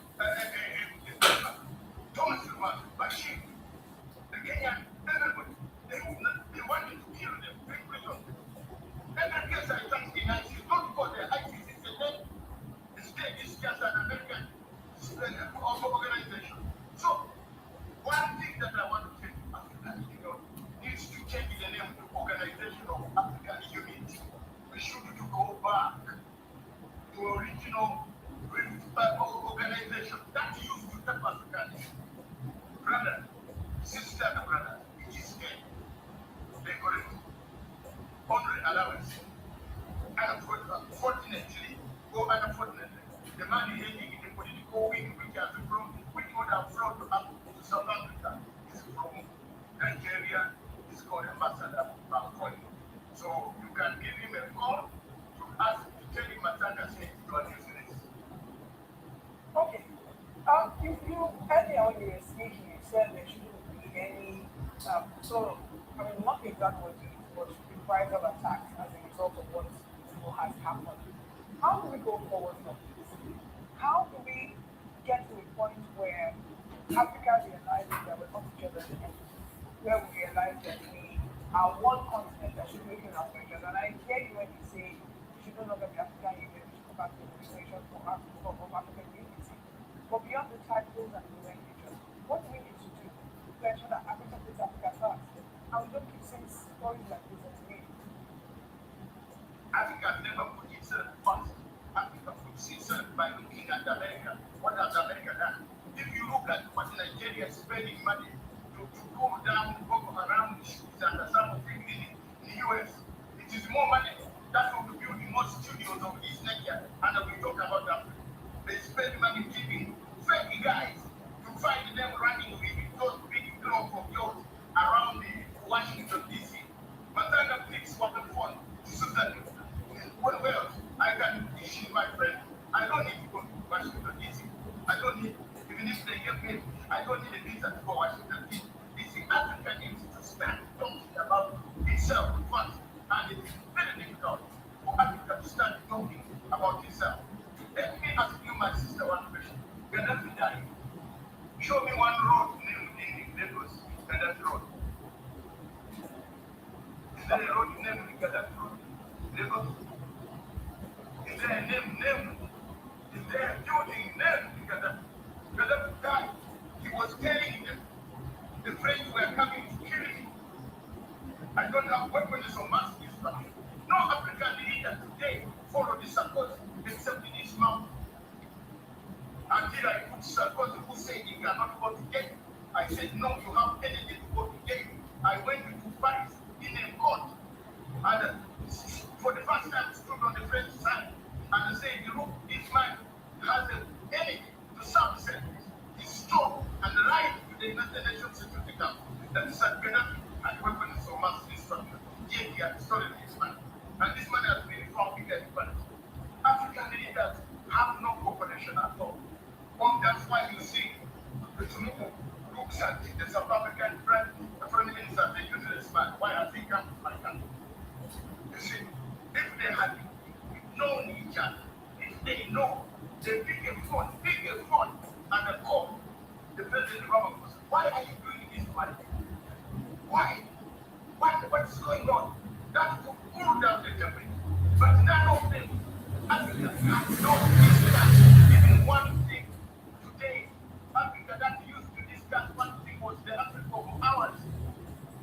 Thomas Bashir, the Kenyan, everybody, they wanted to kill them, bring prison. And I guess I think the ICC, not because the ICC is a name, the state is just an American organization. So, one thing that I want to say to African Union needs to change the name to Organization of African Unity. We should go back to original organization that used to help African brother, sister, and brother. It is dead. They correct honorary allowance. And unfortunately, the money ending in the political wing, which would have flown to South Africa, is from Nigeria. It's called Ambassador Bangkok. So you can give him a call to ask to tell him Matanga says you are useless. Okay. Earlier when you were speaking, you said there shouldn't be any not exactly what you but reprisal attacks as a result of what has happened. How do we go forward from this? How do we get to a point where Africa realizes that we're not together anymore? Where we realize that we are one continent that should be looking out for each other. And I hear you when you say we should no longer be African Union, we should go back to the organization of African unity. But beyond the titles and the languages, what do we need to do to ensure that Africa puts Africa first? And we don't keep saying stories like this as we. Africa never put itself first. Africa puts itself by looking at America. What has America done? If you look at what Nigeria is spending money to go down, walk around issues and some of things in the US, it is more money. That's what we build more studios of this next year. And we talk about that. They spend money giving fake guys. You find them running with those big clubs of yours around Washington, D.C. Matanga picks for the phone. Well, I can issue my friend. I don't need to go to Washington, D.C. I don't need, even if they get me, I don't need a visa to go to Washington, D.C. Africa needs to start talking about itself first. And it is very difficult for Africa to start talking about itself. Let me ask you, my sister, one question. Gaddafi died. Show me one road named in Lagos, Gaddafi Road. Is there a road named Gaddafi Road? Lagos? Is there a name? Is there a building named Gaddafi? Gaddafi died. He was telling them, the French were coming to kill me. I don't have weapons of mass destruction. No African leader today follow the Sarkozy except in his mouth. Until I put Sarkozy who said he cannot go to jail. I said, no, you have energy to go to jail. I went to Paris in a court. And for the first time stood on the French side. And I said, look, this man has an energy to subset. He's strong and right to the United Nations Security Council. That is Gaddafi and weapons of mass destruction. Yet he had stolen his man. And this man has been found guilty. African leaders have no cooperation at all. That's why you see the Tinubu look The South African Prime Minister, they use this man. Why has he come to my country? You see, if they had known each other, if they know the biggest fund and the court, the president Ramaphosa, why are you doing this money? Why? What's going on? That could cool down the temperature. But none of them, Africa, don't discuss even one thing. Today, Africa that used to discuss one thing was the Africa of ours.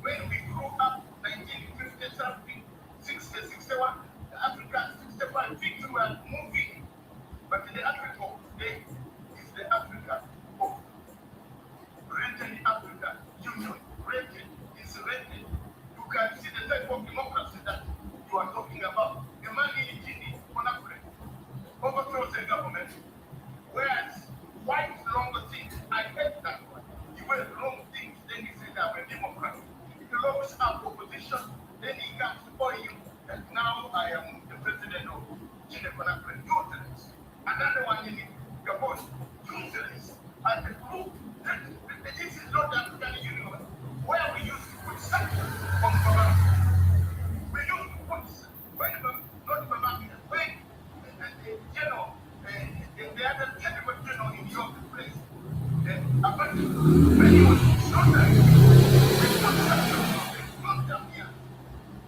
When we grew up, 1950 something, 60, 61, the Africa 65, things were moving. But the Africa of today is the Africa of rented Africa Union, rented, is rented. You can see the type of democracy that you are talking about. The man in Guinea, Conakry, overthrows the government. Whereas white long things, I hate that one. You wear long things, then he says I'm a Democrat. If you lose our opposition, then he comes for you. And now I am the president of Guinea Conakry. Useless. Another one in Gabon, useless. And the group, this is not the African Union, where we used to put sanctions on Baba. We used to put, not Baba, when the other general in your place, when he was slaughtered, we put sanctions on them, not them here.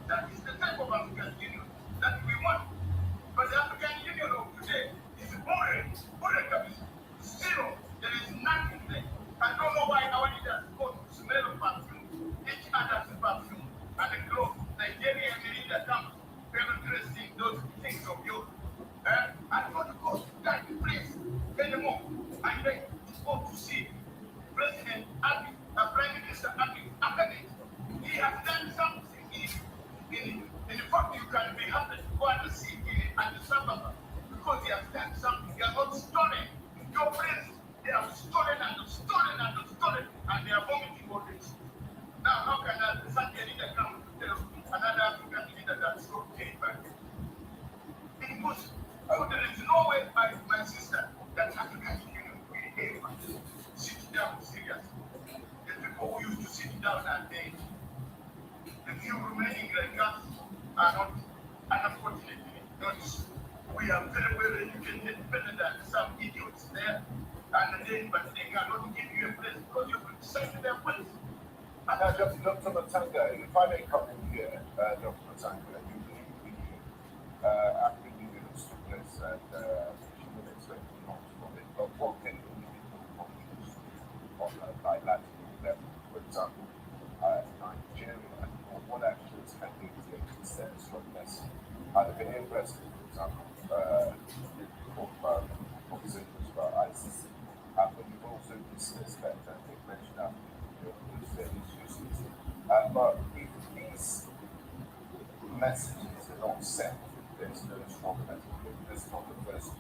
That is the type of African Union that we want. But the African Union of today is boring, zero. There is nothing there. I don't know why our leaders go to smell of perfume, each other's perfume, and the clothes. Nigeria and the leader comes, penetrating those things of yours. I don't want to go to that place anymore. And then go to see President Abiy, Prime Minister Abiy Ahmed. He has done something in fact, you can be happy to go and see him at the Sabbath because he has done something. He has not stolen your friends. They have stolen and they are vomiting all this. Now, how can a Sunday leader come to tell another African leader that's okay back? Because there is no way, my sister, that African Union will ever sit down seriously. The people who used to sit down and they, the few remaining like us are not, unfortunately, not. We are very well educated, better than some idiots there, but they cannot give you a place because you criticize their place. And now, Dr. Matanga, if I may come in here, Dr. Matanga, you believe the African Union took place and she would expect not from it, but what can individual countries on a bilateral level, for example, Nigeria, or what actions can they take to send a strong message? The Ghanaian president, for example, talked about conversations about ICC, but you've also discussed that, I think, mentioned that but if these messages are not sent, there's no strong message. This is not the first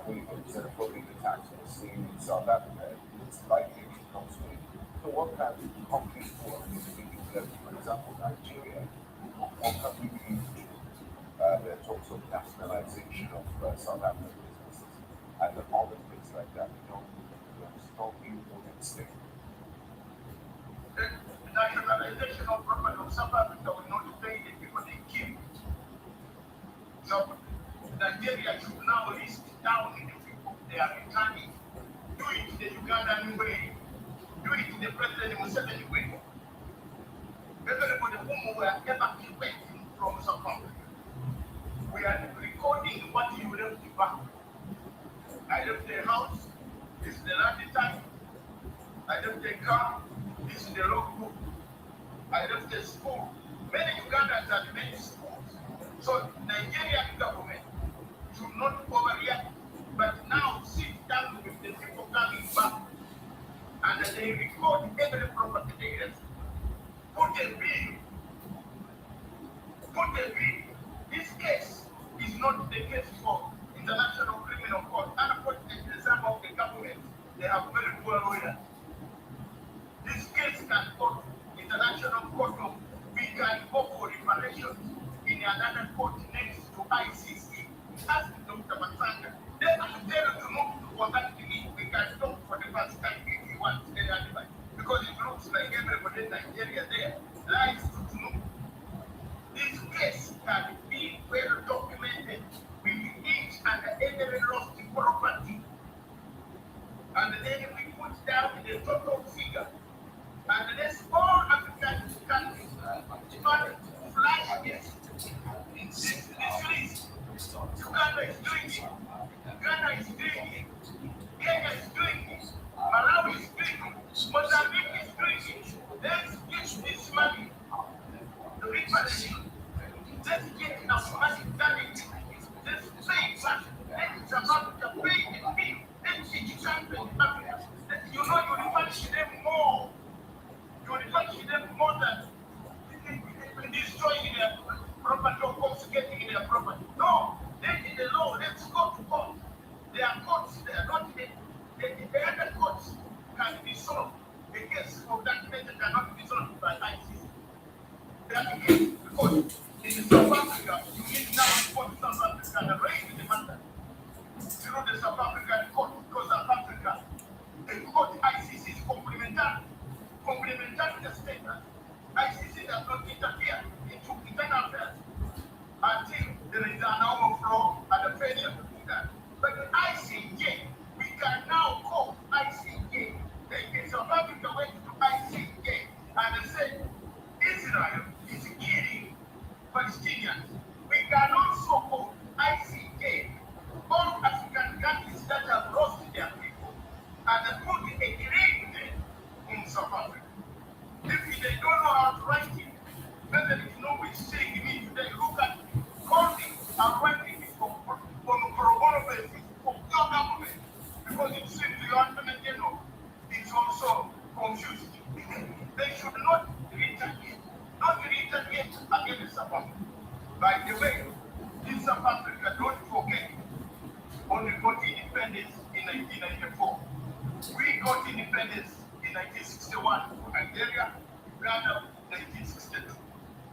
wave of xenophobic attacks we're seeing in South Africa. It's likely to come soon. So what can concrete for an individual level, for example, Nigeria, what can we do? There are talks of nationalization of South African businesses and other things like that. Stop importing state. The nationalization of property of South Africa will not pay the people they kill. So Nigeria should now list down the people they are returning. Do it the Ugandan way. Do it the President Museveni way. Everybody whom we are evacuating from South Africa. We are recording what you left back. I left the house, this is the land time. I left the car, this is the logbook. I left the school. Many Ugandans have many schools. So Nigerian government should not overreact, but now sit down with the people coming back and they record every property they have. Put a bill. This case is not the case for International Criminal Court. Unfortunately, some of the government, they have very poor lawyers. This case can go to International Court of, we can go for reparations in another court next to ICC. Ask Dr. Matanga. They are there to not to contact me. We can talk for the first time if you want any advice. Because represent Nigeria there lies to Tinubu. This case can be well documented with each and every lost property. And then we put down the total figure. And let's all African countries start flash this. This list. Uganda is doing it. Ghana is doing it. Kenya is doing it. Malawi is doing it. Mozambique is doing it. Let's get this money. The reparation. Let's get enough money done it. Let's pay back. Let's about to pay the fee. Let's teach something in Africa. You know you repunish them more. You repunish them more than destroying their property or confiscating their property. No, let in the law. Let's go to court. There are courts. They are not the other courts can be solved. The case of that matter cannot be solved by ICC. That's the case because in South Africa, you need now to go to South Africa and raise the matter. You know the South African court because South Africa, the court ICC is complementary to the state. ICC does not interfere into internal affairs until there is an overflow and a failure to do that. But the ICJ, we can now call ICJ. The South Africa went to ICJ and they said Israel is killing Palestinians. We can also call ICJ all African countries that have lost their people and put a agreement in South Africa. If they don't know how to write it, then there is no way saying me today. Look at calling and writing it on a pro bono basis for your government because it seems the government general is also confused. They should not retaliate against South Africa. By the way, in South Africa, don't forget, only got independence in 1994. We got independence in 1961 for Nigeria, Uganda 1962,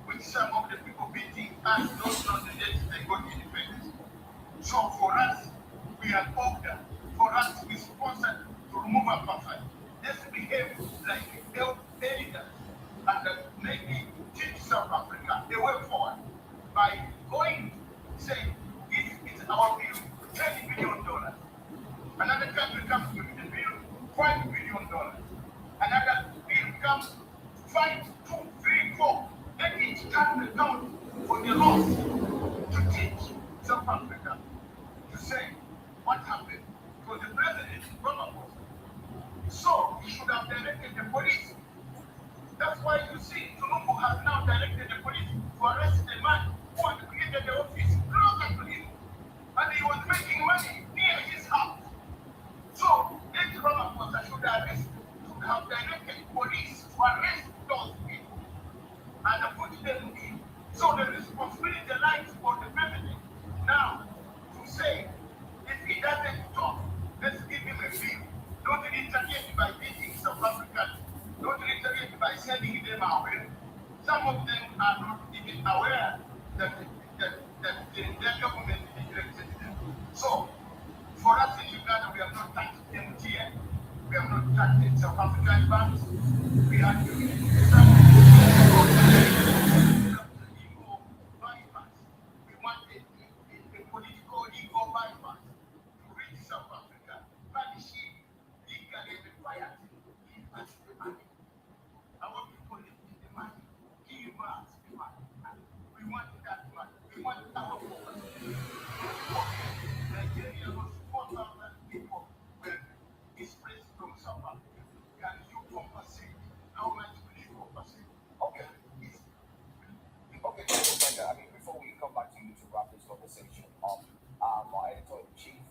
with some of the people beating us those on the days they got independence. So for us, we are ordered, for us to be sponsored to remove apartheid. Let's behave like elders and maybe teach South Africa the way forward by going to say, this is our bill, $10 billion. Another country comes with the bill, $5 billion. Another bill comes 5, 2, 3, 4. Let each country count for the laws to teach South Africa to say what happened. Because the president is probable. So he should have directed the police. That's why you see Tinubu has now directed the police to arrest the man who had created the office closer to him. And he was making money near his house. So this Ramaphosa should have directed police to arrest those people and put them in. So the responsibility lies for the president now to say, if he doesn't talk, let's give him a bill. Don't retaliate by beating South Africans. Don't retaliate by sending them away. Some of them are not even aware that their government elected them. So, for us in Uganda, we have not touched MTN. We have not touched South African banks. We are doing some ego bypass. We want a political ego bypass to reach South Africa, punish it legally required. Give us the money. Our people need the money. Give us the money. We want that money. We want our property. Nigeria was 4,000 people were displaced from South Africa. Can you compensate? How much will you compensate? Okay. Okay, I mean, before we come back to you to wrap this conversation up, our editor-in-chief,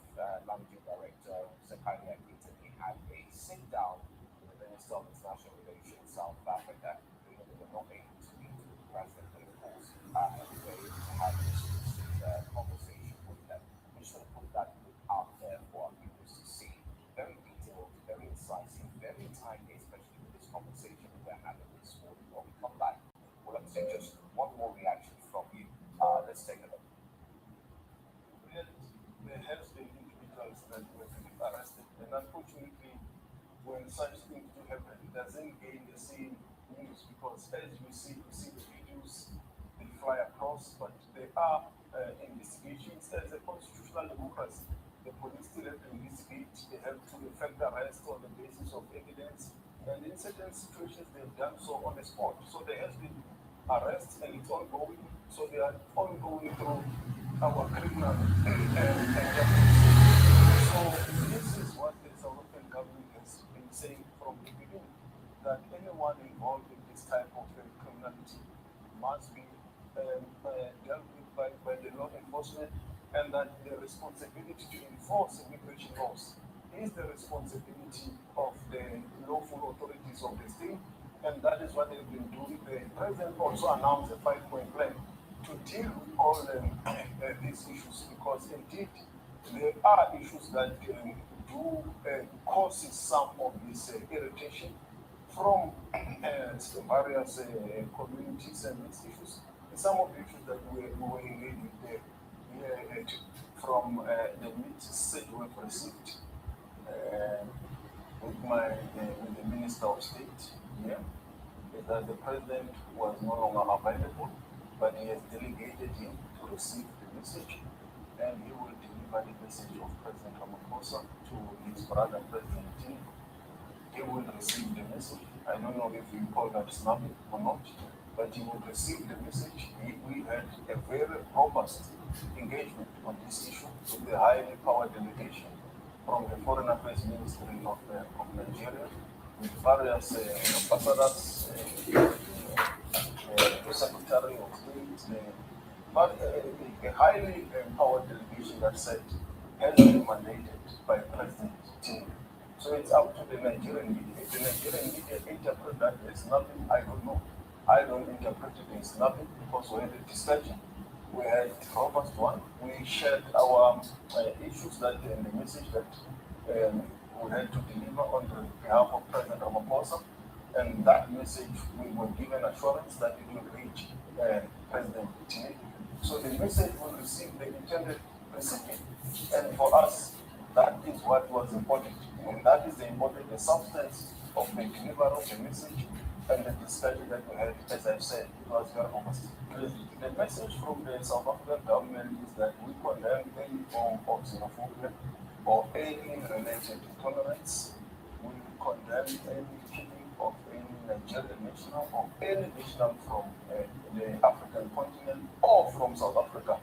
managing director, Simon Ekpa, he had a sit-down with the Minister of International Relations, South Africa. They were not able to meet with the president, but of course, they had this conversation with them. We just want to put that out there for our viewers to see. Very detailed, very incisive, very timely, especially with this conversation we're having this morning. When we come back, we'll have to take just one more reaction from you. Let's take a look. There has been individuals that were arrested, and unfortunately, when such things do happen, it doesn't gain the same because as you see the videos, they fly across, but there are investigations. As a constitutional democracy, the police still have to investigate, they have to effect arrest on the basis of evidence, and in certain situations they've done so on the spot. So there has been arrests and it's ongoing, so they are ongoing through our criminal justice. So this is what the South African government has been saying from the beginning, that anyone involved in this type of criminality must be dealt with by the law enforcement, and that the responsibility to enforce immigration laws is the responsibility of the lawful authorities of the state, and that is what they've been doing. The president also announced a 5-point plan to deal with all these issues, because indeed there are issues that do cause some of this irritation from various communities, and these issues, some of the issues that we were engaged with from the message we've received with the Minister of State here, is that the President was no longer available, but he has delegated him to receive the message, and he will deliver the message of President Ramaphosa to his brother, President Tinubu. He will receive the message. I don't know if you call that snapping or not, but he will receive the message. We had a very robust engagement on this issue with the highly powered delegation from the Foreign Affairs Ministry of Nigeria, with various ambassadors, the Secretary of State, a highly empowered delegation that said has been mandated by President Tinubu. So it's up to the Nigerian media. If the Nigerian media interpret that as nothing, I don't know. I don't interpret it as nothing, because we had a discussion. We had a robust one. We shared our issues that and the message that we had to deliver on behalf of President Ramaphosa, and that message we were given assurance that it will reach President Tinubu. So the message will receive the intended recipient, and for us, that is what was important, and that is the important substance of the delivery of the message and the discussion that we had. As I've said, it was very robust. The message from the South African government is that we condemn any form of xenophobia or any related intolerance. We condemn any killing of any Nigerian national or any national from the African continent or from South Africa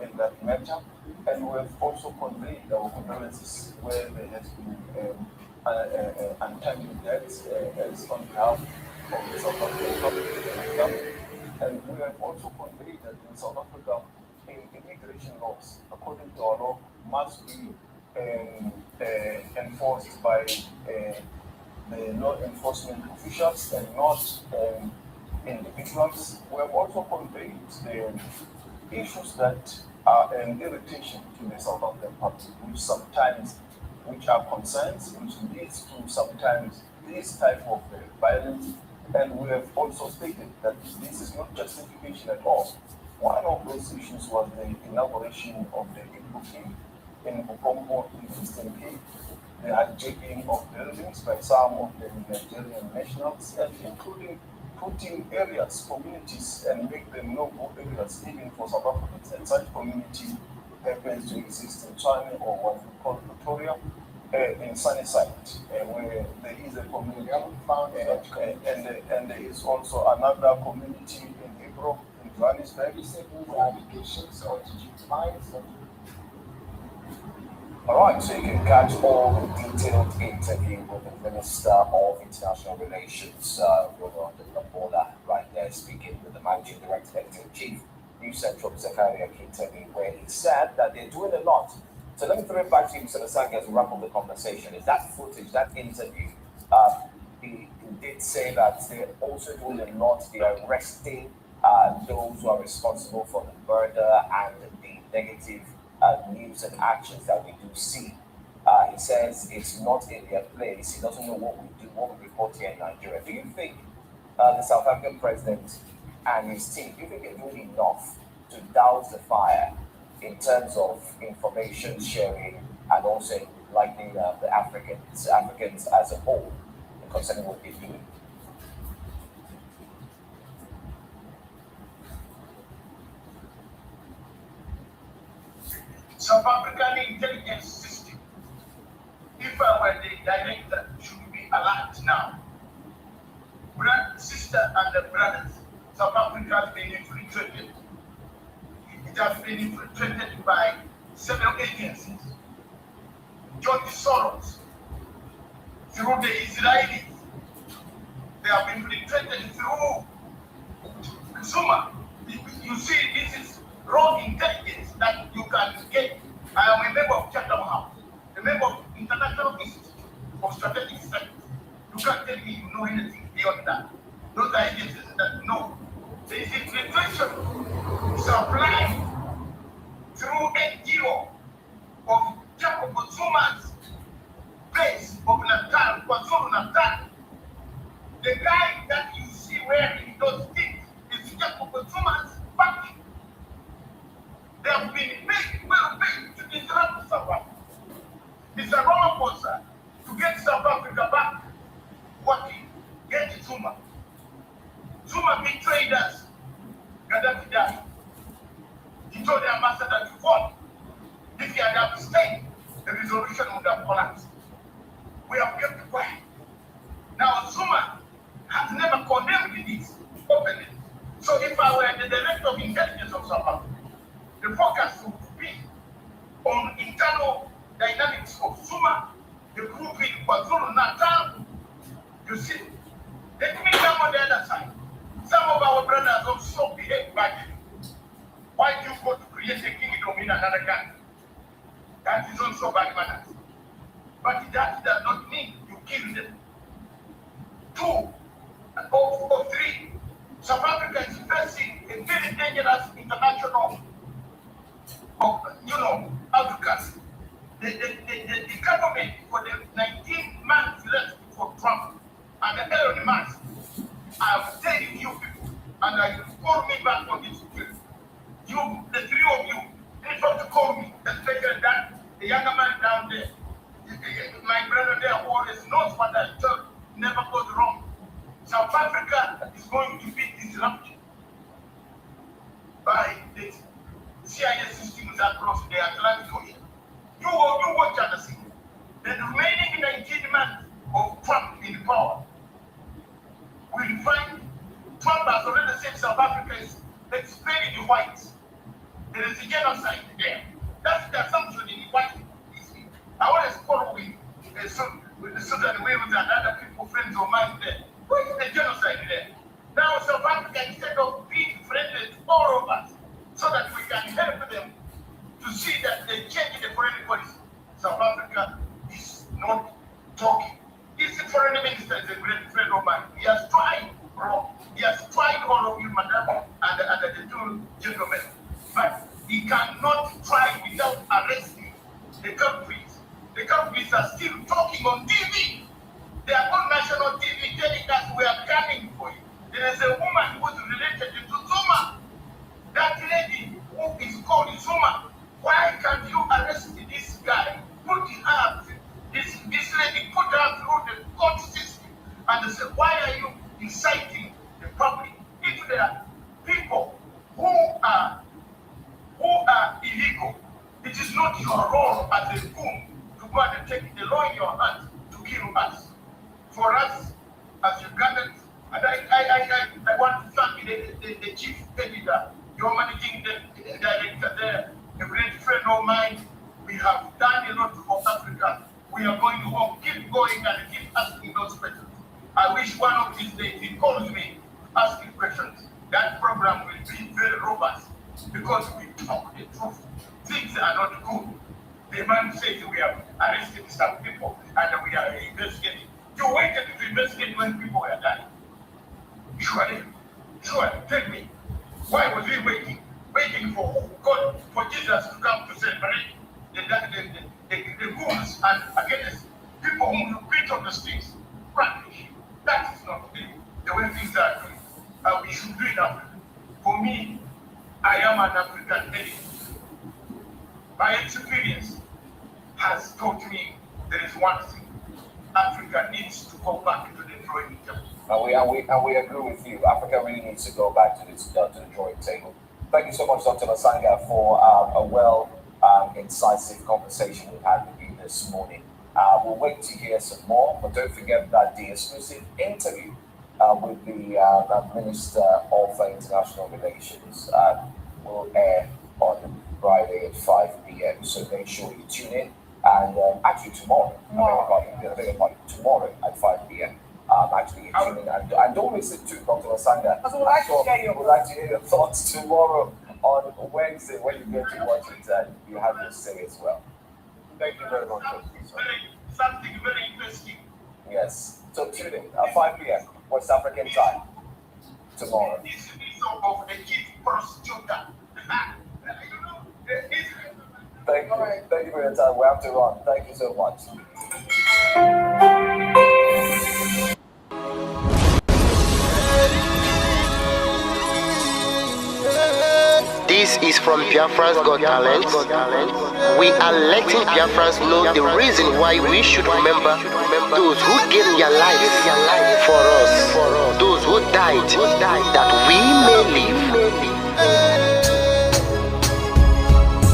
in that matter. And we have also conveyed our condolences where there has been untimely deaths as on behalf of the South African government. And we have also conveyed that in South Africa, immigration laws, according to our law, must be enforced by the law enforcement officials and not individuals. We have also conveyed the issues that are an irritation to the South African public, which are concerns, which leads to sometimes this type of violence. And we have also stated that this is not justification at all. One of those issues was the inauguration of the Igbo in Bukombo in Eastern Cape, the hijacking of buildings by some of the Nigerian nationals, and including putting areas, communities, and make them no-go areas, even for South Africans. And such community happens to exist in China, or what we call Pretoria, in Sunnyside, where there is a community, and there is also another community in Hebrew, in Johannesburg. Allegations, or did you find something? Alright, so you can catch all the detailed interview with the Minister of International Relations, Robert Labola, right there, speaking with the Managing Director, Editor-in-Chief, New Central, Zakaria Kintabi, where he said that they're doing a lot. So let me throw it back to you, Mr. Nasangi, as we wrap up the conversation. Is that footage, that interview, he did say that they're also doing a lot. They are arresting those who are responsible for the murder and the negative news and actions that we do see. He says it's not in their place. He doesn't know what we do, what we report here in Nigeria. Do you think the South African president and his team, do you think they're doing enough to douse the fire in terms of information sharing and also enlightening the Africans as a whole concerning what they do? intelligence system, if I were the director, should be alert now. Sister and the brothers, South Africa has been infiltrated. It has been infiltrated by several agencies. George Soros, through the Israelis, they have been infiltrated through Zuma. You see, this is raw intelligence that you can get. I am a member of Chatham House, a member of International Institute of Strategic Studies. You can't tell me you know anything beyond that. Those are agencies that know. There is infiltration supplied through NGO of Jacob Zuma's base of Natal, KwaZulu Natal. The guy that you see wearing those things is Jacob Zuma's factory. They have been paid, well paid, to disrupt South Africa. It's a Ramaphosa to get South Africa back working, get Zuma. Zuma betrayed us. Gaddafi died. He told the ambassador to vote. If he had abstained, the resolution would have collapsed. We have kept quiet. Now Zuma has never condemned this openly. So if I were the director of intelligence of South Africa, the focus would be on internal dynamics of Zuma, the group in KwaZulu Natal. You see, let me come on the other side. Some of our brothers also behave badly. Why do you go to create a kingdom in another country? That is also bad manners. But that does not mean you kill them. 2 or 3, South Africa is facing a very dangerous international, advocacy. The government for the 19 months left for Trump and the Elon Musk, I'm telling you people, and I will call me back on this field. You, the 3 of you, need not to call me, especially that the younger man down there, my brother there always knows what I told, never goes wrong. South Africa is going to be disrupted by the CIA systems across the Atlantic Ocean. You watch and see. The remaining 19 months of Trump in power will find Trump has already said South Africa is expelling the whites. There is a genocide there. That's the assumption in the white. I want to quarrel with the Sudan Wales and other people, friends of mine there. What is the genocide there? Now South Africa, instead of being friendly to all of us, so that we can help them to see that they change the foreign policy, South Africa is not talking. This foreign minister is a great friend of mine. He has tried, bro. He has tried all of you, madam, and the 2 gentlemen. But he cannot try without arresting the countries. The countries are still talking on TV. They are on national TV telling us we are coming for you. There is a woman who is related to Zuma. That lady who is called Zuma. Why can't you arrest this guy? Put her, this lady, put her through the court system and say, why are you inciting the public? If there are people who are illegal, it is not your role as a goon to go and take the law in your hands to kill us. For us, as Ugandans, and I want to thank the chief editor, your managing director there, a great friend of mine. We have done a lot for Africa. We are going to keep going and keep asking those questions. I wish one of these days he calls me asking questions. That program will be very robust because we talk the truth. Things are not good. The man says we have arrested some people and we are investigating. You waited to investigate when people were dying. Surely, tell me, why was he waiting? Waiting for God, for Jesus to come to celebrate the goons and against people whom you beat on the streets. Practice. That is not the way things are doing. We should do it Africa. For me, I am an African elite. My experience has taught me there is one thing. Africa needs to go back to the drawing table. And we agree with you. Africa really needs to go back to the drawing table. Thank you so much, Dr. Masanga, for a well incisive conversation we've had with you this morning. We'll wait to hear some more, but don't forget that the exclusive interview with the Minister of International Relations will air on Friday at 5 p.m. So make sure you tune in. And actually tomorrow at 5 p.m. Actually tune in and don't listen to Dr. Asanga. We'd like to hear your thoughts tomorrow on Wednesday when you get to watch it and you have your say as well. Thank you very much. Something very interesting. Yes. So tune in at 5 p.m. West African time tomorrow. This video of a kid prostitute. Thank you. Thank you for your time. We have to run. Thank you so much. This is from Biafra's Got Talent. We are letting Biafrans know the reason why we should remember those who gave their lives for us, those who died, that we may live.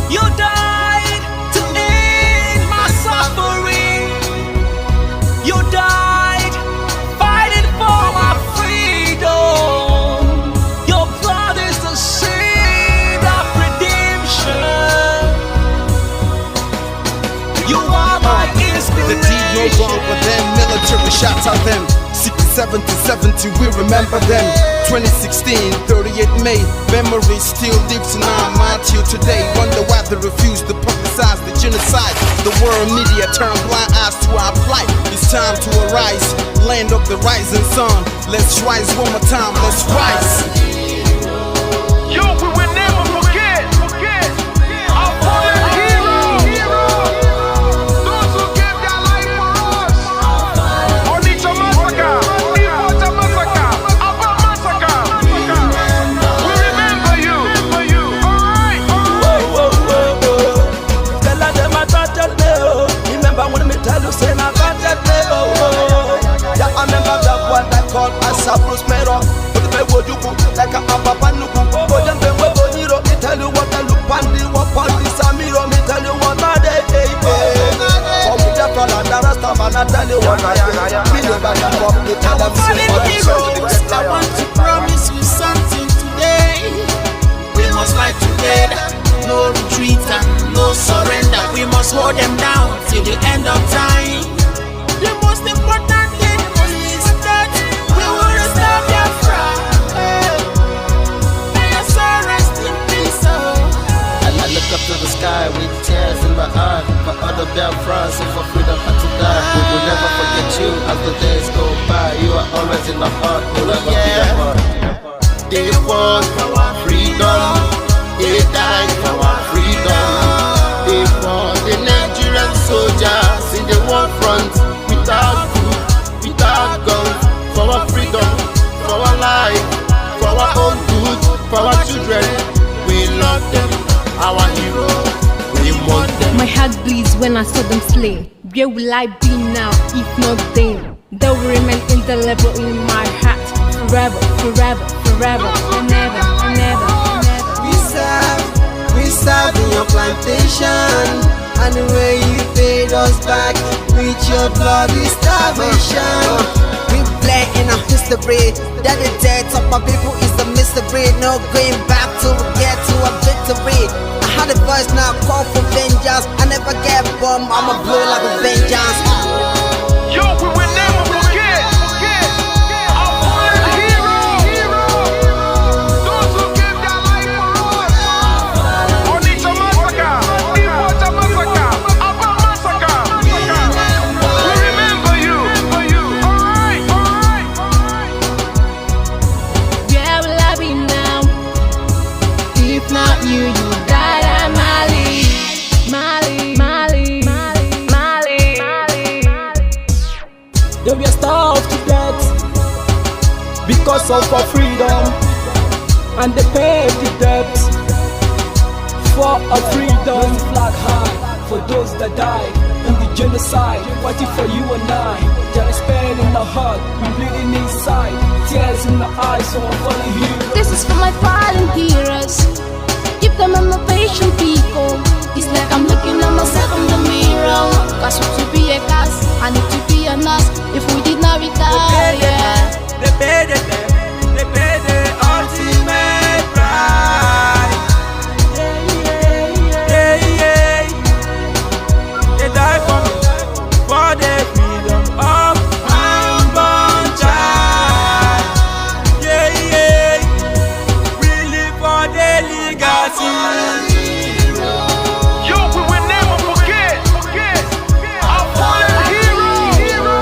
You died to end my suffering. You died fighting for my freedom. Your blood is the seed of redemption. You are my inspiration. The deed no wrong with them, military shots at them. 67 to 70, we remember them. 2016, 38 May, memory still lives in our mind till today. Wonder why they refuse to publicize the genocide. The world media turn blind eyes to our plight. It's time to arise, land of the rising sun. Let's rise one more time, let's rise. Yo, we will never forget our fallen heroes. Those who gave their life for us. Onitsha massacre, Ipocha massacre, Aba massacre. We remember you. Alright. Tell them I tortured me, oh. Remember when me tell you say I tortured me, oh. Yeah, I remember that one that called us a Bruce Mero. But the way you go like a papa nuku. Oh, then the way you me tell you what I look pandi, what pandi samiro. Me tell you what I day. For we just all under us, man, I tell you what I am. Me never give up, me tell them heroes, I want to promise you something today. We must fight together, no retreat and no surrender. We must hold them down till the end of time. The most important thing is that we will restore Biafra. May your soul rest in peace. I look up to the sky with tears in my eyes. For other Biafrans and for freedom had to die. We will never forget you as the days go by. You are always in my heart, forever be apart. They fought for our freedom. They died for our freedom. They fought the Nigerian soldiers in the war front. Without food, without guns. For our freedom, for our life, for our own good, for our children. We love them, our heroes. We want them. My heart bleeds when I saw them slain. Where will I be now if not then? They will remain indelible in my heart forever, forever, forever, and ever, and ever, and ever. We serve in your plantation, and the way you paid us back with your bloody starvation. We bled in our history that the death of my people is a mystery. No going back to get to a victory. I had a voice now call for vengeance. I never get bombed, I'ma blow like a vengeance. Yo, we will never forget our fallen heroes. Those who gave their life for us. Onitsha massacre, Ipocha massacre, Aba massacre. We remember you. Alright. Where will I be now? If not you, you died at Mali. They were starved to death because of our freedom, and they paid the debt for our freedom. Flag high for those that died in the genocide, fighting for you and I. There is pain in the heart, we bleeding inside, tears in the eyes, so I'm falling here. This is for my fallen heroes. Give them a motivation, people. It's It's like I'm looking at myself in the mirror. Cause to be a cast, I need to be a nurse. If we did not retire, They pay the ultimate price. They die for me, for the freedom of my unborn child. We live for the legacy. Yo, we will never forget our fallen hero.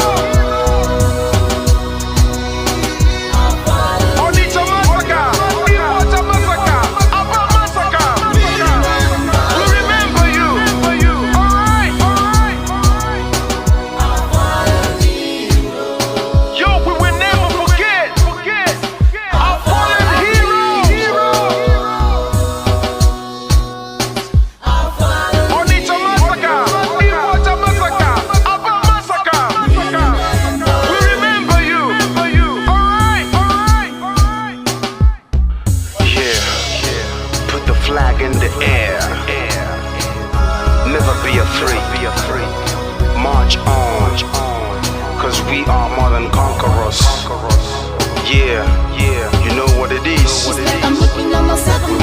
Onitsha massacre, Iwata massacre, Aba massacre. We remember you. Alright. Yo, we will never forget our fallen hero. Onitsha massacre, Iwata massacre, Aba massacre. We remember you. Alright. Yeah, put the flag in the air. Never be afraid. March on, cause we are more than conquerors. Yeah, you know what it is. It's like I'm looking at myself in